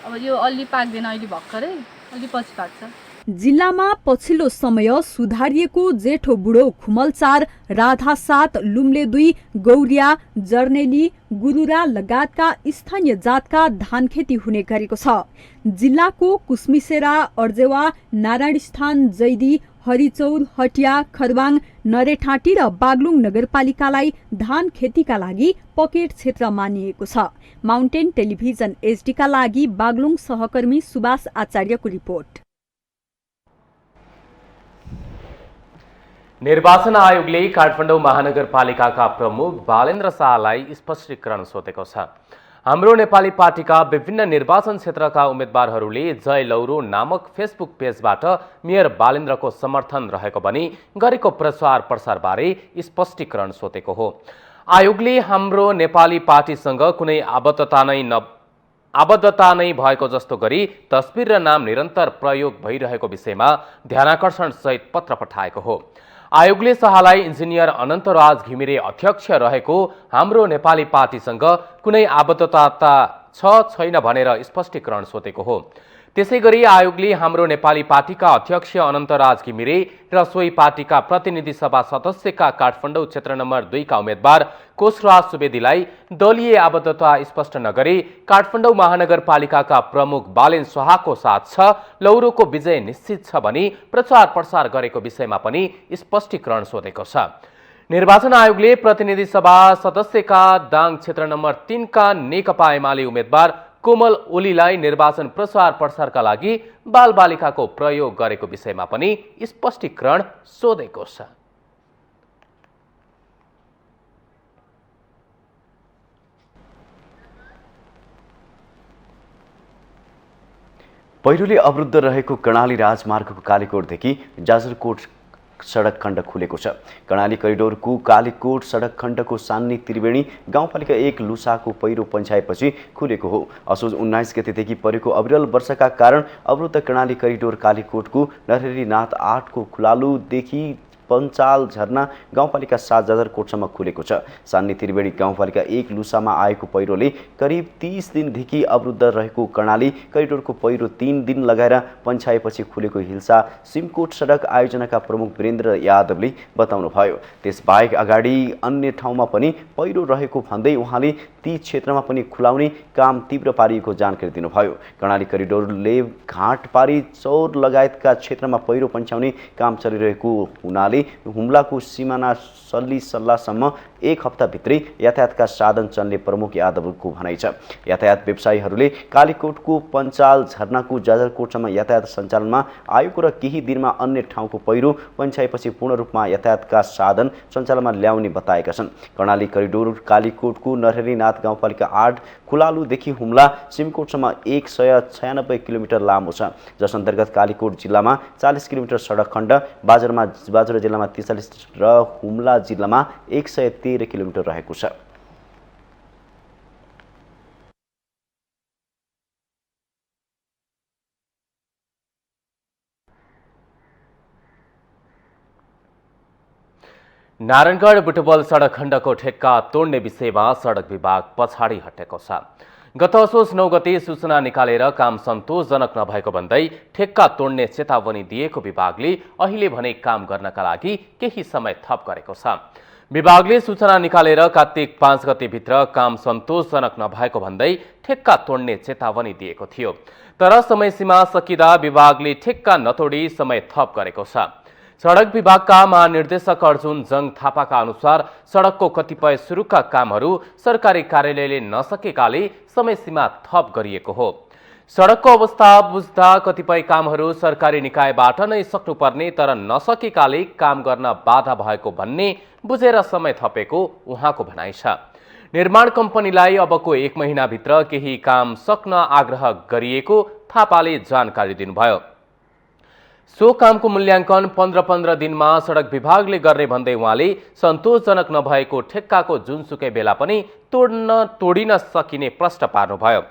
अब यो अलि पाक्दैन, अहिले भर्खरै अलि पछि पाक्छ। जिल्लामा पछिल्लो समय सुधारिएको जेठो बुढो, खुमल 4, राधा 7, लुम्ले 2, गौरिया, जर्नेली, गुरुरा लगायतका स्थानीय जातका धान खेती हुने गरेको छ। जिल्लाको कुस्मिसेरा, अर्जेवा, नारायणस्थान, जैदी, हरिचौर, हटिया, खरबाङ, नरेठाँटी र बागलुङ नगरपालिकालाई धान खेतीका लागि पकेट क्षेत्र मानिएको छ। माउन्टेन टेलिभिजन HD का लागि बागलुङ सहकर्मी सुभाष आचार्यको रिपोर्ट। निर्वाचन आयोगले काठमाडौँ महानगरपालिकाका प्रमुख बालेन्द्र शाहलाई स्पष्टीकरण सोधेको छ। हाम्रो नेपाली पार्टीका विभिन्न निर्वाचन क्षेत्रका उम्मेदवारहरूले जय लौरो नामक फेसबुक पेजबाट मेयर बालेन्द्रको समर्थन रहेको भनी गरेको प्रचार प्रसारबारे स्पष्टीकरण सोधेको हो। आयोगले हाम्रो नेपाली पार्टीसँग कुनै आबद्धता नै भएको जस्तो गरी तस्बिर र नाम निरन्तर प्रयोग भइरहेको विषयमा ध्यानाकर्षण सहित पत्र पठाएको हो। आयोगले शाहलाई इन्जिनियर अनन्तराज घिमिरे अध्यक्ष रहेको हाम्रो नेपाली पार्टीसँग कुनै आबद्धता छैन भनेर स्पष्टीकरण सोधेको हो। त्यसैगरी आयोगले हाम्रो नेपाली पार्टीका अध्यक्ष अनन्तराज घिमिरे र सोही पार्टीका प्रतिनिधि सभा सदस्यका काठमाडौँ क्षेत्र नम्बर 2 का उम्मेद्वार कोशराज सुवेदीलाई दलीय आबद्धता स्पष्ट नगरी काठमाडौँ महानगरपालिकाका प्रमुख बालेन शाहको साथ छ, लौरोको विजय निश्चित छ भनी प्रचार प्रसार गरेको विषयमा पनि स्पष्टीकरण सोधेको छ। निर्वाचन आयोगले प्रतिनिधि सभा सदस्यका दाङ क्षेत्र नम्बर 3 का नेकपा एमाले उम्मेद्वार कोमल ओलीलाई निर्वाचन प्रचार प्रसारका लागि बालबालिकाको प्रयोग गरेको विषयमा पनि स्पष्टीकरण सोधेको छ। पहिरोले अवरुद्ध रहेको कर्णाली राजमार्गको कालीकोटदेखि जाजरकोट सडक खण्ड खुलेको छ। कर्णाली करिडोरको कालीकोट सडक खण्डको सान्नी त्रिवेणी गाउँपालिका 1 लुसाको पहिरो पन्छाएपछि खुलेको हो। असोज 19 गतेदेखि परेको अविरल वर्षाका कारण अवरुद्ध कर्णाली करिडोर कालीकोटको नरहरीनाथ 8 को खुलालुदेखि पञ्चाल झरना गाउँपालिका 7 जाजरकोटसम्म खुलेको छ। सान्नी त्रिवेणी गाउँपालिका 1 लुसामा आएको पहिरोले करिब 30 दिनदेखि अवरुद्ध रहेको कर्णाली करिडोरको पहिरो 3 दिन लगाएर पन्छाएपछि खुलेको हिल्सा सिमकोट सडक आयोजनाका प्रमुख वीरेन्द्र यादवले बताउनुभयो। त्यसबाहेक अगाडि अन्य ठाउँमा पनि पहिरो रहेको भन्दै उहाँले ती क्षेत्रमा पनि खुलाउने काम तीव्र पारिएको जानकारी दिनुभयो। कर्णाली करिडोरले घाटपारी चौर लगायतका क्षेत्रमा पहिरो पन्छाउने काम चलिरहेको हुनाले हुम्लाको सिमाना सल्ली सल्लाहसम्म 1 हप्ताभित्रै यातायातका साधन चल्ने प्रमुख यादवको भनाइ छ। यातायात व्यवसायीहरूले कालीकोटको पञ्चाल झरनाको जाजरकोटसम्म यातायात सञ्चालनमा आएको र केही दिनमा अन्य ठाउँको पहिरो पन्छाएपछि पूर्ण रूपमा यातायातका साधन सञ्चालनमा ल्याउने बताएका छन्। कर्णाली करिडोर कालीकोटको नरहरीनाथ गाउँपालिका 8 खुलालुदेखि हुम्ला सिमकोटसम्म 196 किलोमिटर लामो छ, जस अन्तर्गत कालीकोट जिल्लामा 40 किलोमिटर सडक खण्ड, बाजुरा जिल्लामा 43 र हुम्ला जिल्लामा 113 किलोमिटर रहेको छ। नारायणगढ बुटवल सडक खण्डको ठेक्का तोड्ने विषयमा सडक विभाग पछाडि हटेको छ। गत असोज 9 गते सूचना निकालेर काम सन्तोषजनक नभएको भन्दै ठेक्का तोड्ने चेतावनी दिएको विभागले अहिले भने काम गर्नका लागि केही समय थप गरेको छ। विभागले सूचना निकालेर कार्तिक 5 गतेभित्र काम सन्तोषजनक नभएको भन्दै ठेक्का तोड्ने चेतावनी दिएको थियो, तर समयसीमा सकिँदा विभागले ठेक्का नतोडी समय थप गरेको छ। सडक विभागका महानिर्देशक अर्जुन जङ थापाका अनुसार सडकको कतिपय सुरुका कामहरू सरकारी कार्यालयले नसकेकाले समयसीमा थप गरिएको हो। सडकको अवस्था बुझ्दा कतिपय कामहरू सरकारी निकायबाट नै सक्नुपर्ने तर नसकेकाले काम गर्न बाधा भएको भन्ने बुझेर समय थपेको उहाँको भनाइ छ। निर्माण कम्पनीलाई अबको 1 महिनाभित्र केही काम सक्न आग्रह गरिएको थापाले जानकारी दिनुभयो। सो कामको मूल्याङ्कन 15-15 दिनमा सडक विभागले गर्ने भन्दै उहाँले सन्तोषजनक नभएको ठेक्काको जुनसुकै बेला पनि तोडिन सकिने प्रश्न पार्नुभयो।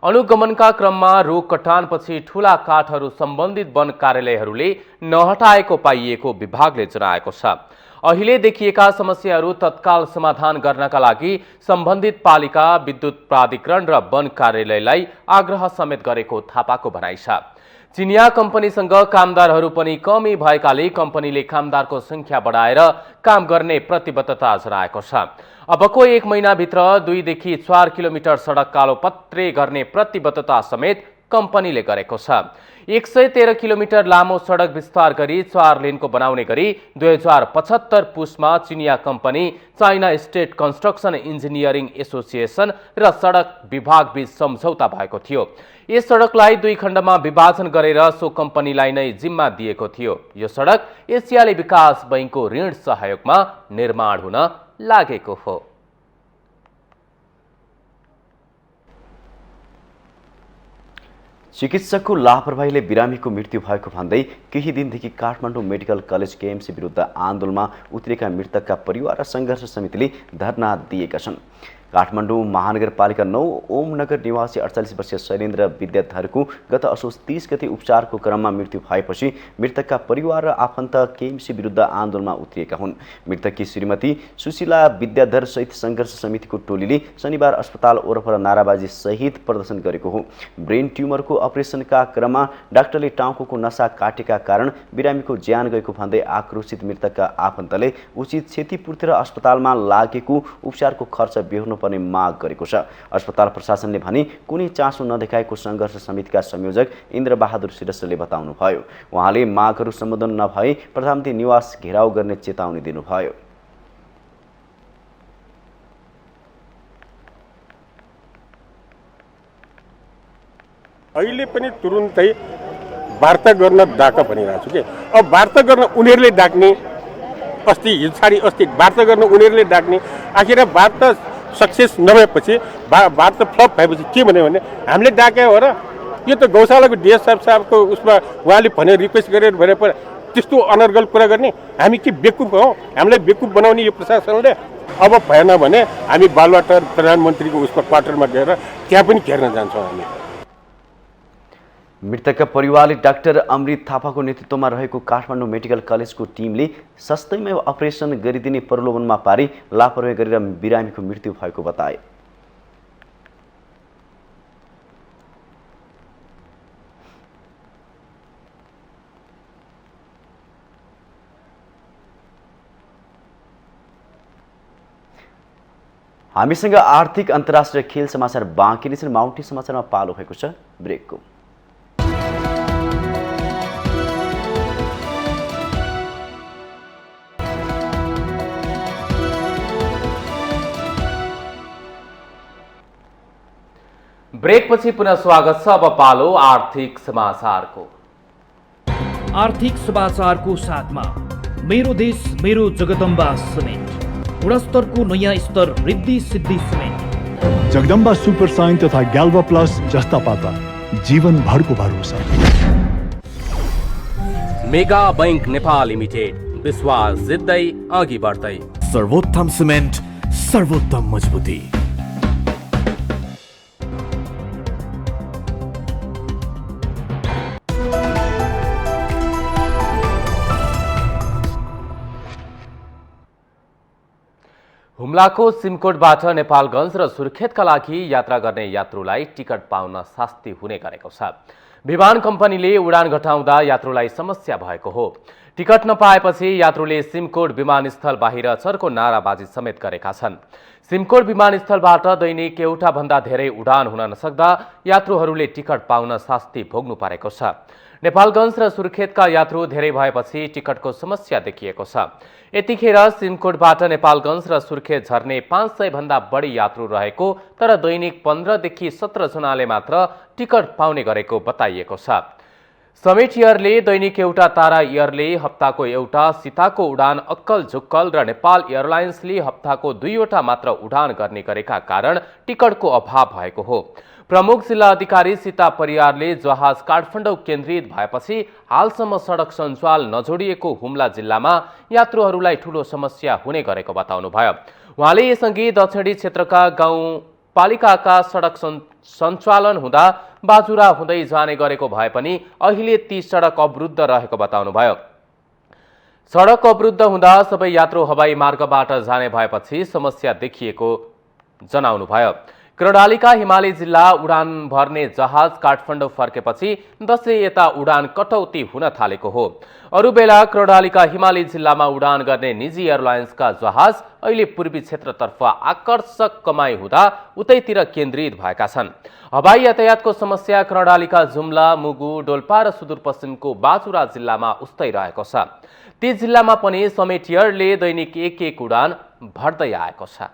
अनुगमनका क्रममा रुख कटानपछि ठूला काठहरू सम्बन्धित वन कार्यालयहरूले नहटाएको पाइएको विभागले जनाएको छ। अहिले देखिएका समस्याहरू तत्काल समाधान गर्नका लागि सम्बन्धित पालिका, विद्युत प्राधिकरण र वन कार्यालयलाई आग्रह समेत गरेको थापाको भनाइ छ। चिनिया कम्पनीसँग कामदारहरू पनि कमी भएकाले कम्पनीले कामदारको संख्या बढाएर काम गर्ने प्रतिबद्धता जनाएको छ। अबको 1 महिनाभित्र 2 देखि 4 किलोमिटर सडक कालोपत्रे गर्ने प्रतिबद्धता समेत कम्पनीले गरेको छ। 113 किलोमिटर लामो सडक विस्तार गरी 4 लेनको बनाउने गरी 2075 पुसमा चिनिया company China state construction engineering association र सडक विभाग बीच सम्झौता भएको थियो। यस सडकलाई 2 खण्डमा विभाजन गरेर सो कम्पनीलाई नै जिम्मा दिएको थियो। यो सडक एसियाली विकास बैंकको ऋण सहयोगमा निर्माण हुन लागेको हो। चिकित्सकको लापरवाहीले बिरामीको मृत्यु भएको भन्दै केही दिनदेखि काठमाडौँ मेडिकल कलेज केएमसी विरुद्ध आन्दोलनमा उत्रेका मृतकका परिवार र सङ्घर्ष समितिले धरना दिएका छन्। काठमाडौँ महानगरपालिका 9 ओमनगर निवासी 48 वर्षीय शैलेन्द्र विद्याधरको गत असोज 30 गते उपचारको क्रममा मृत्यु भएपछि मृतकका परिवार र आफन्त केएमसी विरुद्ध आन्दोलनमा उत्रिएका हुन्। मृतककी श्रीमती सुशीला विद्याधर सहित सङ्घर्ष समितिको टोलीले शनिबार अस्पताल वरपर नाराबाजी सहित प्रदर्शन गरेको हो। ब्रेन ट्युमरको अपरेसनका क्रममा डाक्टरले टाउकोको नसा काटेका कारण बिरामीको ज्यान गएको भन्दै आक्रोशित मृतकका आफन्तले उचित क्षतिपूर्ति र अस्पतालमा लागेको उपचारको खर्च बेहोर्नु पर्ने माग गरेको छ। अस्पताल प्रशासनले भने कुनै चासो नदेखाएको सङ्घर्ष समितिका संयोजक इन्द्रबहादुर श्रेष्ठले बताउनुभयो। उहाँले मागहरू सम्बोधन नभए प्रधानमन्त्री निवास घेराउ गर्ने चेतावनी दिनुभयो। अहिले पनि तुरुन्तै वार्ता गर्न डाक भनिरहेको छु कि अब वार्ता गर्न उनीहरूले डाक्ने, अस्ति हिजोछाडि अस्ति वार्ता गर्न उनीहरूले डाक्ने, आखिर वार्ता सक्सेस नभएपछि वार्ता फ्लप भएपछि के भन्यो भने हामीले डाक्यो हो र यो त गौशालाको डिएस साहबको उसमा उहाँले भने रिक्वेस्ट गरेर भने त्यस्तो अनर्गल कुरा गर्ने हामी के बेकुफ हौ? हामीलाई बेकुफ बनाउने यो प्रशासनले अब भएन भने हामी बालुवाटार प्रधानमन्त्रीको उसको क्वार्टरमा गएर त्यहाँ पनि घेर्न जान्छौँ हामी। मृतकका परिवारले डाक्टर अमृत थापाको नेतृत्वमा रहेको काठमाडौँ मेडिकल कलेजको टिमले सस्तैमा अपरेसन गरिदिने प्रलोभनमा पारी लापरवाही गरेर बिरामीको मृत्यु भएको बताए। हामीसँग आर्थिक अन्तर्राष्ट्रिय खेल समाचार बाँकी नै छन्। माउन्टेन समाचारमा पालो भएको छ ब्रेकको। ब्रेकपछि पुनः स्वागत छ। अब पालो आर्थिक समाचारको। आर्थिक समाचारको साथमा मेरो देश मेरो जगदम्बा सिमेन्ट, गुणस्तरको नयाँ स्तर Riddhi Siddhi cement, Jagadamba super sign तथा ग्याल्वा प्लस जस्ता पाता जीवनभरको भरोसा। मेगा बैंक नेपाल लिमिटेड, विश्वास जित्दै अघि बढ्दै। सर्वोत्तम सिमेन्ट, सर्वोत्तम मजबुती। हुम्लाको सिमकोटबाट नेपालगञ्ज र सुर्खेतका लागि यात्रा गर्ने यात्रुलाई टिकट पाउन शास्ति हुने गरेको छ। विमान कम्पनीले उडान घटाउँदा यात्रुलाई समस्या भएको हो। टिकट नपाएपछि यात्रुले सिमकोट विमानस्थल बाहिर चर्को नाराबाजी समेत गरेका छन्। सिमकोट विमानस्थलबाट दैनिक एउटा भन्दा धेरै उडान हुन नसक्दा यात्रुहरूले टिकट पाउन शास्ति भोग्नु परेको छ। नेपालगञ्ज र सुर्खेतका यात्रु धेरै भएपछि टिकटको समस्या देखिएको छ। यतिखेर सिमकोटबाट नेपालगञ्ज र सुर्खेत झर्ने 500 भन्दा बढी यात्रु रहेको तर दैनिक 15 देखि 17 जनाले मात्र टिकट पाउने गरेको बताइएको छ। समिट एयरले दैनिक एउटा, तारा एयरले हप्ताको एउटा सीताको उडान अक्कल झुक्कल र नेपाल एयरलाइन्सले हप्ताको 2वटा मात्र उडान गर्ने गरेका कारण टिकटको अभाव भएको हो। प्रमुख जिल्ला अधिकारी सीता परियारले जहाज काठमाडौँ केन्द्रित भएपछि हालसम्म सडक सञ्जाल नजोडिएको हुम्ला जिल्लामा यात्रुहरूलाई ठूलो समस्या हुने गरेको बताउनुभयो। उहाँले यसअघि दक्षिणी क्षेत्रका गाउँपालिकाका सडक सञ्चालन हुँदा बाजुरा हुँदै जाने गरेको भए पनि अहिले ती सडक अवरुद्ध रहेको बताउनुभयो। सडक अवरुद्ध हुँदा सबै यात्रु हवाई मार्गबाट जाने भएपछि समस्या देखिएको जनाउनुभयो। कर्णालीका हिमाली जिल्ला उडान भर्ने जहाज काठमाडौँ फर्केपछि दसैँ यता उडान कटौती हुन थालेको हो। अरू बेला कर्णालीका हिमाली जिल्लामा उडान गर्ने निजी एयरलाइन्सका जहाज अहिले पूर्वी क्षेत्रतर्फ आकर्षक कमाई हुँदा उतैतिर केन्द्रित भएका छन्। हवाई यातायातको समस्या कर्णालीका जुम्ला, मुगु, डोल्पा र सुदूरपश्चिमको बाजुरा जिल्लामा उस्तै रहेको छ। ती जिल्लामा पनि समिट एयरले दैनिक एक उडान भर्दै आएको छ।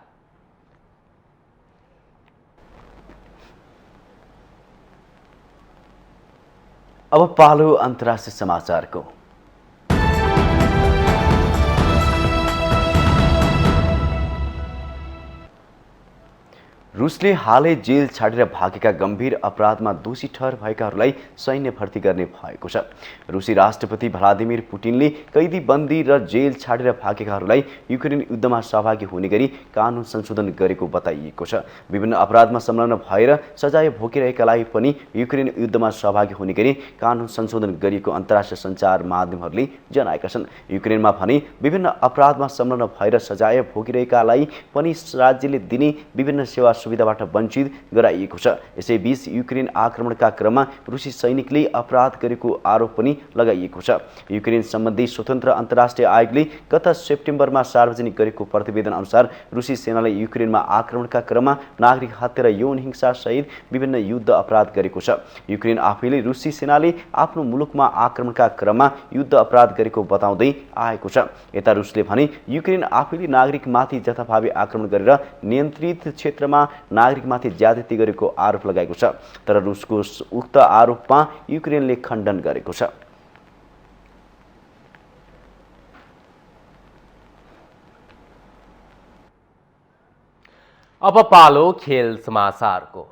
अब पालो अन्तर्राष्ट्रिय समाचारको। रुसले हालै जेल छाडेर भागेका गम्भीर अपराधमा दोषी ठहर भएकाहरूलाई सैन्य भर्ती गर्ने भएको छ। रुसी राष्ट्रपति भ्लादिमिर पुटिनले कैदी बन्दी र जेल छाडेर भागेकाहरूलाई युक्रेन युद्धमा सहभागी हुने गरी कानुन संशोधन गरेको बताइएको छ। विभिन्न अपराधमा संलग्न भएर सजाय भोगिरहेकालाई पनि युक्रेन युद्धमा सहभागी हुने गरी कानुन संशोधन गरिएको अन्तर्राष्ट्रिय सञ्चार माध्यमहरूले जनाएका छन्। युक्रेनमा भने विभिन्न अपराधमा संलग्न भएर सजाय भोगिरहेकालाई पनि राज्यले दिने विभिन्न सेवा सुविधाबाट वञ्चित गराइएको छ। यसैबीच युक्रेन आक्रमणका क्रममा रुसी सैनिकले अपराध गरेको आरोप पनि लगाइएको छ। युक्रेन सम्बन्धी स्वतन्त्र अन्तर्राष्ट्रिय आयोगले गत सेप्टेम्बरमा सार्वजनिक गरेको प्रतिवेदन अनुसार रुसी सेनाले युक्रेनमा आक्रमणका क्रममा नागरिक हत्या र यौन हिंसा सहित विभिन्न युद्ध अपराध गरेको छ। युक्रेन आफैले रुसी सेनाले आफ्नो मुलुकमा आक्रमणका क्रममा युद्ध अपराध गरेको बताउँदै आएको छ। यता रुसले भने युक्रेन आफैले नागरिकमाथि जथाभावी आक्रमण गरेर नियन्त्रित क्षेत्रमा नागरिकमाथि ज्यादती गरेको आरोप लगाएको छ। तर रुसको उक्त आरोपमा युक्रेनले खण्डन गरेको छ। अब पालो खेल समाचारको।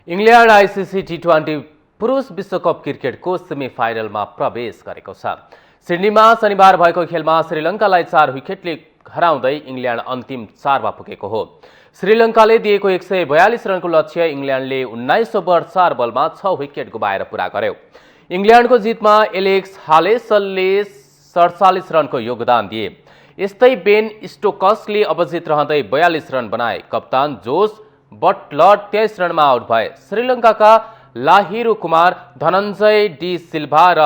इङ्ल्यान्ड आइसिसी T20 पुरुष विश्वकप क्रिकेटको सेमी फाइनलमा प्रवेश गरेको छ। सिडनीमा शनिबार भएको खेलमा श्रीलङ्कालाई 4 विकेटले हराउँदै इङ्ल्यान्ड अन्तिम 4मा पुगेको हो। श्रीलङ्काले दिएको 142 रनको लक्ष्य इङ्ल्यान्डले 19 ओभर 4 बलमा 6 विकेट गुमाएर पूरा गर्यो। इङ्ल्यान्डको जितमा एलेक्स हालेसलले 47 रनको योगदान दिए। यस्तै बेन स्टोक्सले अपजित रहँदै 42 रन बनाए। कप्तान जोस बटलर 23 रनमा आउट भए। श्रीलङ्काका लाहिरु कुमार, धनञ्जय डी सिल्भा र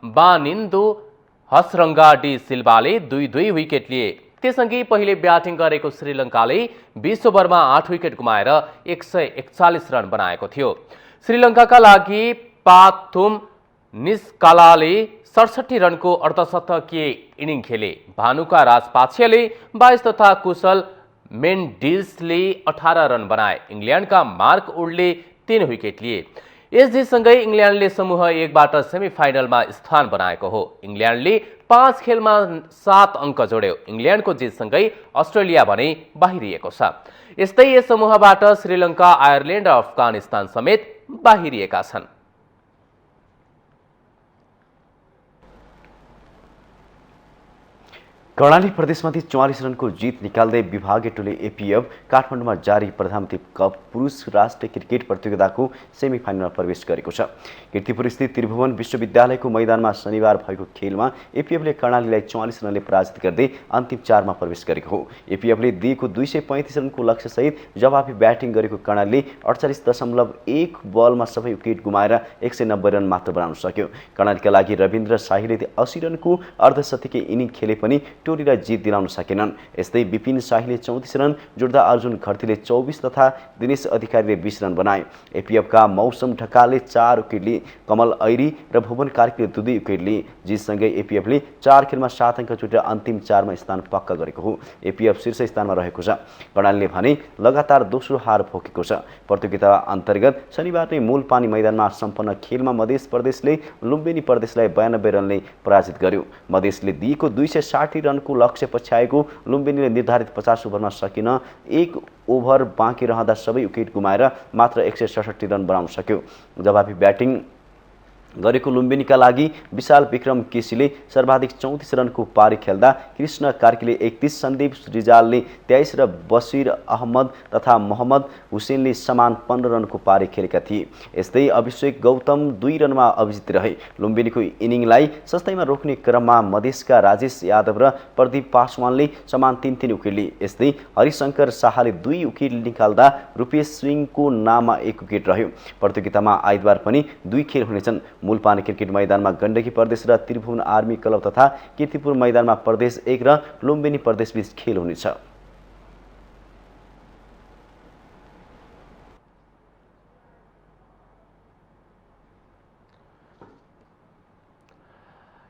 बानिन्दु हसरङ्गा डी सिल्भाले 2-2 विकेट लिए। त्यससँगै पहिले ब्याटिङ गरेको श्रीलङ्काले 20 ओभरमा 8 विकेट गुमाएर 141 रन बनाएको थियो। श्रीलङ्काका लागि पाथुम निस्कालाले 67 रनको अर्धशतकीय इनिङ खेले। भानुका राजपाक्षेले 22 तथा कुशल मेन्डिसले 18 रन बनाए। इङ्ल्यान्डका मार्क वुडले 3 विकेट लिए। यस जितसँगै इङ्ल्यान्डले समूह 1बाट सेमी फाइनलमा स्थान बनाएको हो। इङ्ल्यान्डले 5 खेलमा 7 अङ्क जोड्यो। इङ्ल्यान्डको जितसँगै अस्ट्रेलिया भने बाहिरिएको छ। यस्तै यस समूहबाट श्रीलङ्का, आयरल्यान्ड र अफगानिस्तान समेत बाहिरिएका छन्। कर्णाली प्रदेशमाथि 44 रनको जित निकाल्दै विभागीय टोली एपीएफ काठमाडौँमा जारी प्रधानमन्त्री कप पुरुष राष्ट्रिय क्रिकेट प्रतियोगिताको सेमी फाइनलमा प्रवेश गरेको छ। कीर्तिपुर स्थित त्रिभुवन विश्वविद्यालयको मैदानमा शनिबार भएको खेलमा एपीएफले कर्णालीलाई 44 रनले पराजित गर्दै अन्तिम 4मा प्रवेश गरेको हो। एपीएफले दिएको 235 रनको लक्ष्यसहित जवाफी ब्याटिङ गरेको कर्णालीले 48.1 बलमा सबै विकेट गुमाएर 190 रन मात्र बनाउन सक्यो। कर्णालीका लागि रविन्द्र शाहीले 80 रनको अर्धशतकीय इनिङ खेले पनि टोलीलाई जित दिलाउन सकेनन्। यस्तै विपिन शाहीले 34 रन जोड्दा अर्जुन खर्तीले 24 तथा दिनेश अधिकारीले 20 रन बनाए। एपीएफका मौसम ढकालले 4 विकेट लिए। कमल ऐरी र भुवन कार्कीले 2-2 विकेट लिए। जितसँगै एपीएफले 4 खेलमा 7 अङ्क जोडेर अन्तिम 4मा स्थान पक्का गरेको हो। एपीएफ शीर्ष स्थानमा रहेको छ। कर्णालीले भने लगातार दोस्रो हार भोगेको छ। प्रतियोगिता अन्तर्गत शनिबार नै मूलपानी मैदानमा सम्पन्न खेलमा मध्य प्रदेशले लुम्बिनी प्रदेशलाई 92 रनले पराजित गर्यो। मधेसले दिएको 260 रनको लक्ष्य पछ्याएको लुम्बिनीले निर्धारित 50 ओभरमा सकिन 1 ओभर बाँकी रहँदा सबै विकेट गुमाएर मात्र 167 रन बनाउन सक्यो। जवाफी ब्याटिङ गरेको लुम्बिनीका लागि विशाल विक्रम केसीले सर्वाधिक 34 रनको पारी खेल्दा कृष्ण कार्कीले 31, सन्दीप रिजालले 23 र बसिर अहमद तथा मोहम्मद हुसेनले समान 15 रनको पारी खेलेका थिए। यस्तै अभिषेक गौतम 2 रनमा अभिजित रहे। लुम्बिनीको इनिङलाई सस्तैमा रोक्ने क्रममा मधेसका राजेश यादव र प्रदीप पासवानले समान 3-3 विकेट लिए। यस्तै हरिशंकर शाहले 2 विकेट निकाल्दा रूपेश सिंहको नाममा 1 विकेट रह्यो। प्रतियोगितामा आइतबार पनि 2 खेल हुनेछन्। मूलपानी क्रिकेट मैदानमा गण्डकी प्रदेश र त्रिभुवन आर्मी क्लब तथा कीर्तिपुर मैदानमा प्रदेश 1 र लुम्बिनी प्रदेश बीच खेल हुनेछ।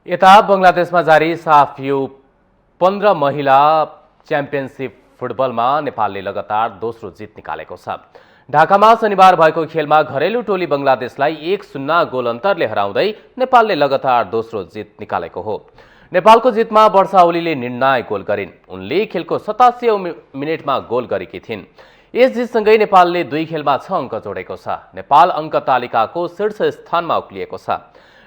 यता बङ्गलादेशमा जारी साफ U15 महिला च्याम्पियनसिप फुटबलमा नेपालले लगातार दोस्रो जित निकालेको छ। ढाकामा शनिबार भएको खेलमा घरेलु टोली बङ्गलादेशलाई 1-0 गोल अन्तरले हराउँदै नेपालले लगातार दोस्रो जित निकालेको हो। नेपालको जितमा वर्षा ओलीले निर्णायक गोल गरिन्। उनले खेलको 87औं मिनेटमा गोल गरेकी थिइन्। यस जितसँगै नेपालले 2 खेलमा 6 अङ्क जोडेको छ। नेपाल अङ्क तालिकाको शीर्ष स्थानमा उक्लिएको छ।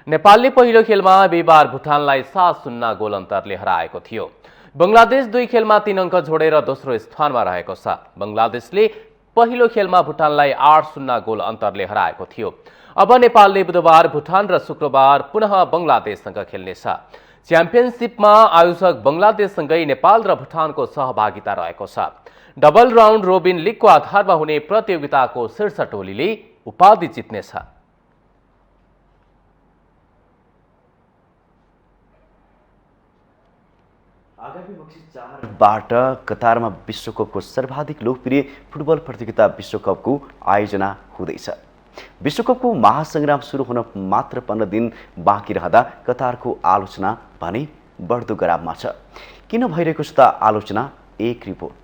नेपालले पहिलो खेलमा बिहिबार भुटानलाई 7-0 गोल अन्तरले हराएको थियो। बङ्गलादेश 2 खेलमा 3 अङ्क जोडेर दोस्रो स्थानमा रहेको छ। बङ्गलादेशले पहिलो खेलमा भुटानलाई 8-0 गोल अन्तरले हराएको थियो। अब नेपालले बुधबार भुटान र शुक्रबार पुनः बङ्गलादेशसँग खेल्नेछ। च्याम्पियनसिपमा आयोजक बङ्गलादेशसँगै नेपाल र भुटानको सहभागिता रहेको छ। डबल राउन्ड रोबिन लिगको आधारमा हुने प्रतियोगिताको शीर्ष टोलीले उपाधि जित्नेछ। आगामी मक्सिर 4बाट कतारमा विश्वकपको सर्वाधिक लोकप्रिय फुटबल प्रतियोगिता विश्वकपको आयोजना हुँदैछ। विश्वकपको महासंग्राम सुरु हुन मात्र 15 दिन बाँकी रहँदा कतारको आलोचना भने बढ्दो गरावमा छ। किन भइरहेको छ त आलोचना? एक रिपोर्ट।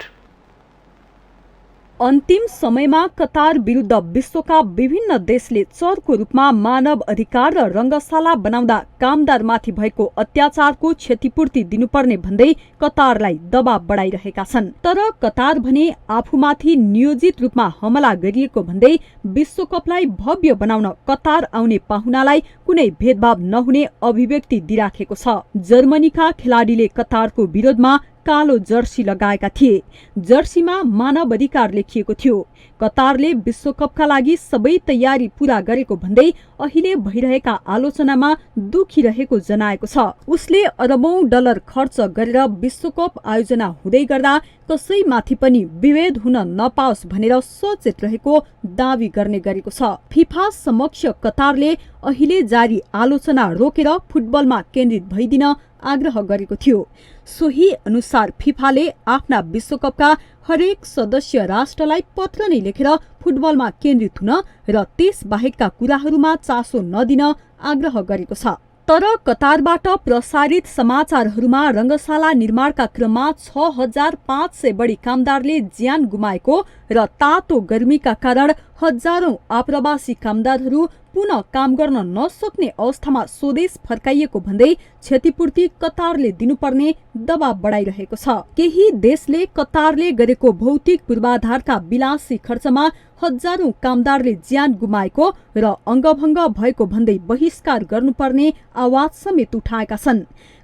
अन्तिम समयमा कतार विरुद्ध विश्वका विभिन्न देशले चरको रूपमा मानव अधिकार र रंगशाला बनाउँदा कामदारमाथि भएको अत्याचारको क्षतिपूर्ति दिनुपर्ने भन्दै कतारलाई दबाब बढाइरहेका छन्। तर कतार भने आफूमाथि नियोजित रूपमा हमला गरिएको भन्दै विश्वकपलाई भव्य बनाउन कतार आउने पाहुनालाई कुनै भेदभाव नहुने अभिव्यक्ति दिइराखेको छ। जर्मनीका खेलाडीले कतारको विरोधमा कालो जर्सी लगाएका थिए। जर्सीमा मानव अधिकार लेखिएको थियो। कतारले विश्वकपका लागि सबै तयारी पूरा गरेको भन्दै अहिले भइरहेका आलोचनामा दुखिरहेको जनाएको छ। उसले अरबौं डलर खर्च गरेर विश्वकप आयोजना हुँदै गर्दा कसैमाथि पनि विभेद हुन नपाओस् भनेर सचेत रहेको दावी गर्ने गरेको छ। फिफा समक्ष कतारले अहिले जारी आलोचना रोकेर फुटबलमा केन्द्रित भइदिन आग्रह गरेको थियो। सोही अनुसार फिफाले आफ्ना विश्वकपका हरेक सदस्य राष्ट्रलाई पत्र नै लेखेर फुटबलमा केन्द्रित हुन र त्यस बाहेकका कुराहरूमा चासो नदिन आग्रह गरेको छ। तर कतारबाट प्रसारित समाचारहरूमा रंगशाला निर्माणका क्रममा 6500 बढी कामदारले ज्यान गुमाएको र तातो गर्मीका कारण हजारौं आप्रवासी कामदारहरू पुनः काम गर्न नसक्ने अवस्थामा स्वदेश फर्काइएको भन्दै क्षतिपूर्ति कतारले दिनुपर्ने दबाब बढाइरहेको छ। केही देशले कतारले गरेको भौतिक पूर्वाधारका विलासी खर्चमा हजारौं कामदारले ज्यान गुमाएको र अङ्गभङ्ग भएको भन्दै बहिष्कार गर्नुपर्ने आवाज समेत उठाएका छन्।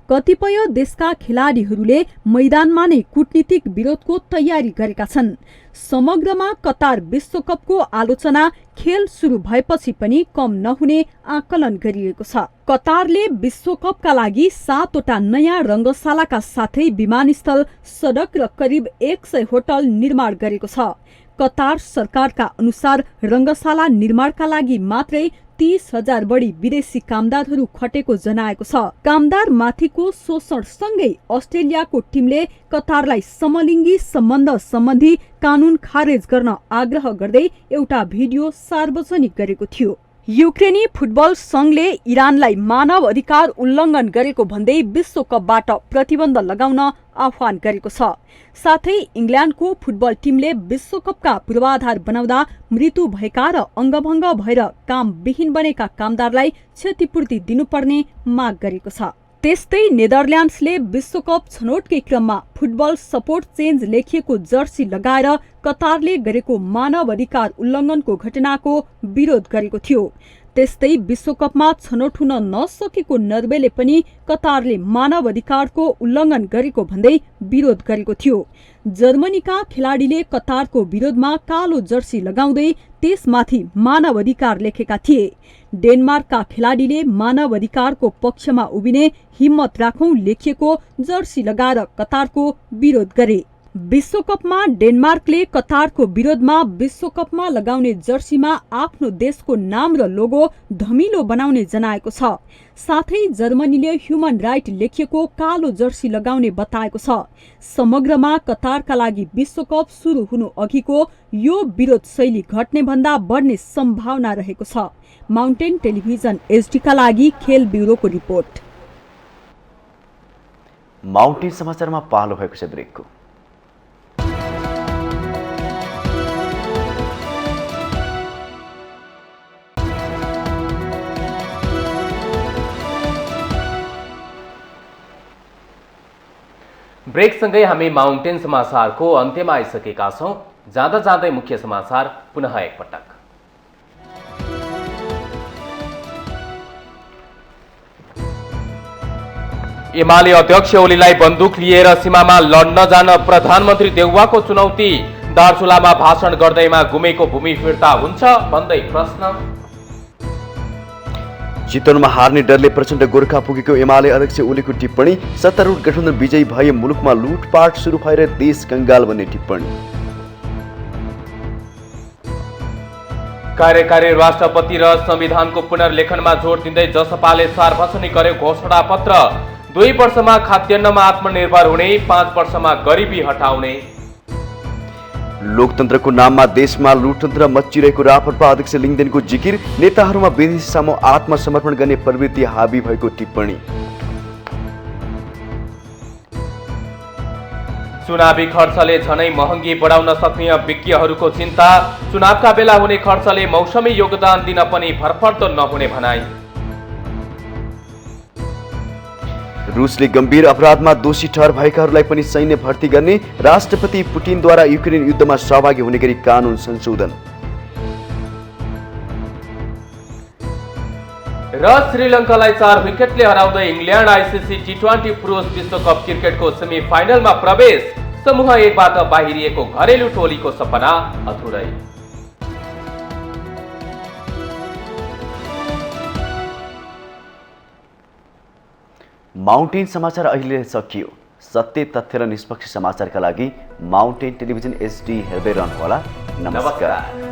कतिपय देशका खेलाडीहरूले मैदानमा नै कूटनीतिक विरोधको तयारी गरेका छन्। समग्रमा कतार विश्वकपको आलोचना खेल सुरु भएपछि पनि कम नहुने आकलन गरिएको छ। कतारले विश्वकपका लागि 7वटा नयाँ रंगशालाका साथै विमानस्थल, सडक र करिब 100 होटल निर्माण गरेको छ। कतार सरकारका अनुसार रंगशाला निर्माणका लागि मात्रै 30,000 बढी विदेशी कामदारहरू खटेको जनाएको छ। कामदार माथिको शोषणसँगै अस्ट्रेलियाको टिमले कतारलाई समलिङ्गी सम्बन्ध सम्बन्धी कानून खारेज गर्न आग्रह गर्दै एउटा भिडियो सार्वजनिक गरेको थियो। युक्रेनी फुटबल संघले इरानलाई मानव अधिकार उल्लङ्घन गरेको भन्दै विश्वकपबाट प्रतिबन्ध लगाउन आह्वान गरेको छ। साथै इङ्ल्यान्डको फुटबल टिमले विश्वकपका पूर्वाधार बनाउँदा मृत्यु भएका र अङ्गभङ्ग भएर काम विहीन बनेका कामदारलाई क्षतिपूर्ति दिनुपर्ने माग गरेको छ। त्यस्तै नेदरल्यान्ड्सले विश्वकप छनौटकै क्रममा फुटबल सपोर्ट चेन्ज लेखिएको जर्सी लगाएर कतारले गरेको मानव अधिकार उल्लङ्घनको घटनाको विरोध गरेको थियो। त्यस्तै विश्वकपमा छनौट हुन नसकेको नर्वेले पनि कतारले मानव अधिकारको उल्लङ्घन गरेको भन्दै विरोध गरेको थियो। जर्मनीका खेलाडीले कतारको विरोधमा कालो जर्सी लगाउँदै त्यसमाथि मानव अधिकार लेखेका थिए। डेनमार्कका खेलाडीले मानव अधिकारको पक्षमा उभिने हिम्मत राखौं लेखिएको जर्सी लगाएर कतारको विरोध गरे। विश्वकपमा डेनमार्कले कतारको विरोधमा विश्वकपमा लगाउने जर्सीमा आफ्नो देशको नाम र लोगो धमिलो बनाउने जनाएको छ। साथै जर्मनीले ह्युमन राइट लेखिएको कालो जर्सी लगाउने बताएको छ। समग्रमा कतारका लागि विश्वकप सुरु हुनु अघिको यो विरोध शैली घट्ने भन्दा बढ्ने सम्भावना रहेको छ। माउन्टेन टेलिभिजन HD का लागि खेल ब्युरोको रिपोर्ट। माउन्टेन समाचारमा पालो भएको छ ब्रेकको। ब्रेकसँगै हामी माउन्टेन समाचारको अन्त्यमा आइसकेका छौं। जाँदा जाँदै मुख्य समाचार पुनः एकपटक। एमाले अध्यक्ष ओलीलाई बन्दुक लिएर सीमामा लड्न जान प्रधानमन्त्री देउवाको चुनौती। दार्चुलामा भाषण गर्दैमा गुमेको भूमि फिर्ता हुन्छ भन्दै प्रश्न। चितवनमा हार्ने डरले प्रचण्ड गोर्खा पुगेको एमाले अध्यक्ष ओलीको टिप्पणी। सत्तारूढ गठबन्धन विजयी भए मुलुकमा लुटपाट सुरु भएर देश कंगाल बन्ने टिप्पणी। कार्यकारी राष्ट्रपति र संविधानको पुनर्लेखनमा जोड दिँदै जसपाले सार्वजनिक गर्यो घोषणा पत्र। 2 वर्षमा खाद्यान्नमा आत्मनिर्भर हुने, 5 वर्षमा गरिबी हटाउने। लोकतन्त्रको नाममा देशमा लुटतन्त्र मच्चिरहेको राप्रपा अध्यक्ष लिङदेनको जिकिर। नेताहरूमा विदेशी सामु आत्मसमर्पण गर्ने प्रवृत्ति हाबी भएको टिप्पणी। चुनावी खर्चले झनै महँगी बढाउन सक्ने विज्ञहरूको चिन्ता। चुनावका बेला हुने खर्चले मौसमी योगदान दिन पनि भरपर्दो नहुने भनाई। रुसले गम्भीर अपराधमा दोषी ठहर भएकाहरूलाई पनि सैन्य भर्ती गर्ने। राष्ट्रपति पुटिनद्वारा युक्रेन युद्धमा सहभागी हुने गरी कानून संशोधन। र श्रीलङ्कालाई 4 विकेटले हराउँदै इङ्ल्यान्ड आइसिसी टी20 पुरुष विश्वकप क्रिकेटको सेमिफाइनलमा प्रवेश। समूह 1 बाट बाहिरिएको घरेलु टोलीको सपना अधुरै। माउन्टेन समाचार अहिले सकियो। सत्य, तथ्य र निष्पक्ष समाचारका लागि माउन्टेन टेलिभिजन HD हेर्दै रहनुहोला। नमस्कार।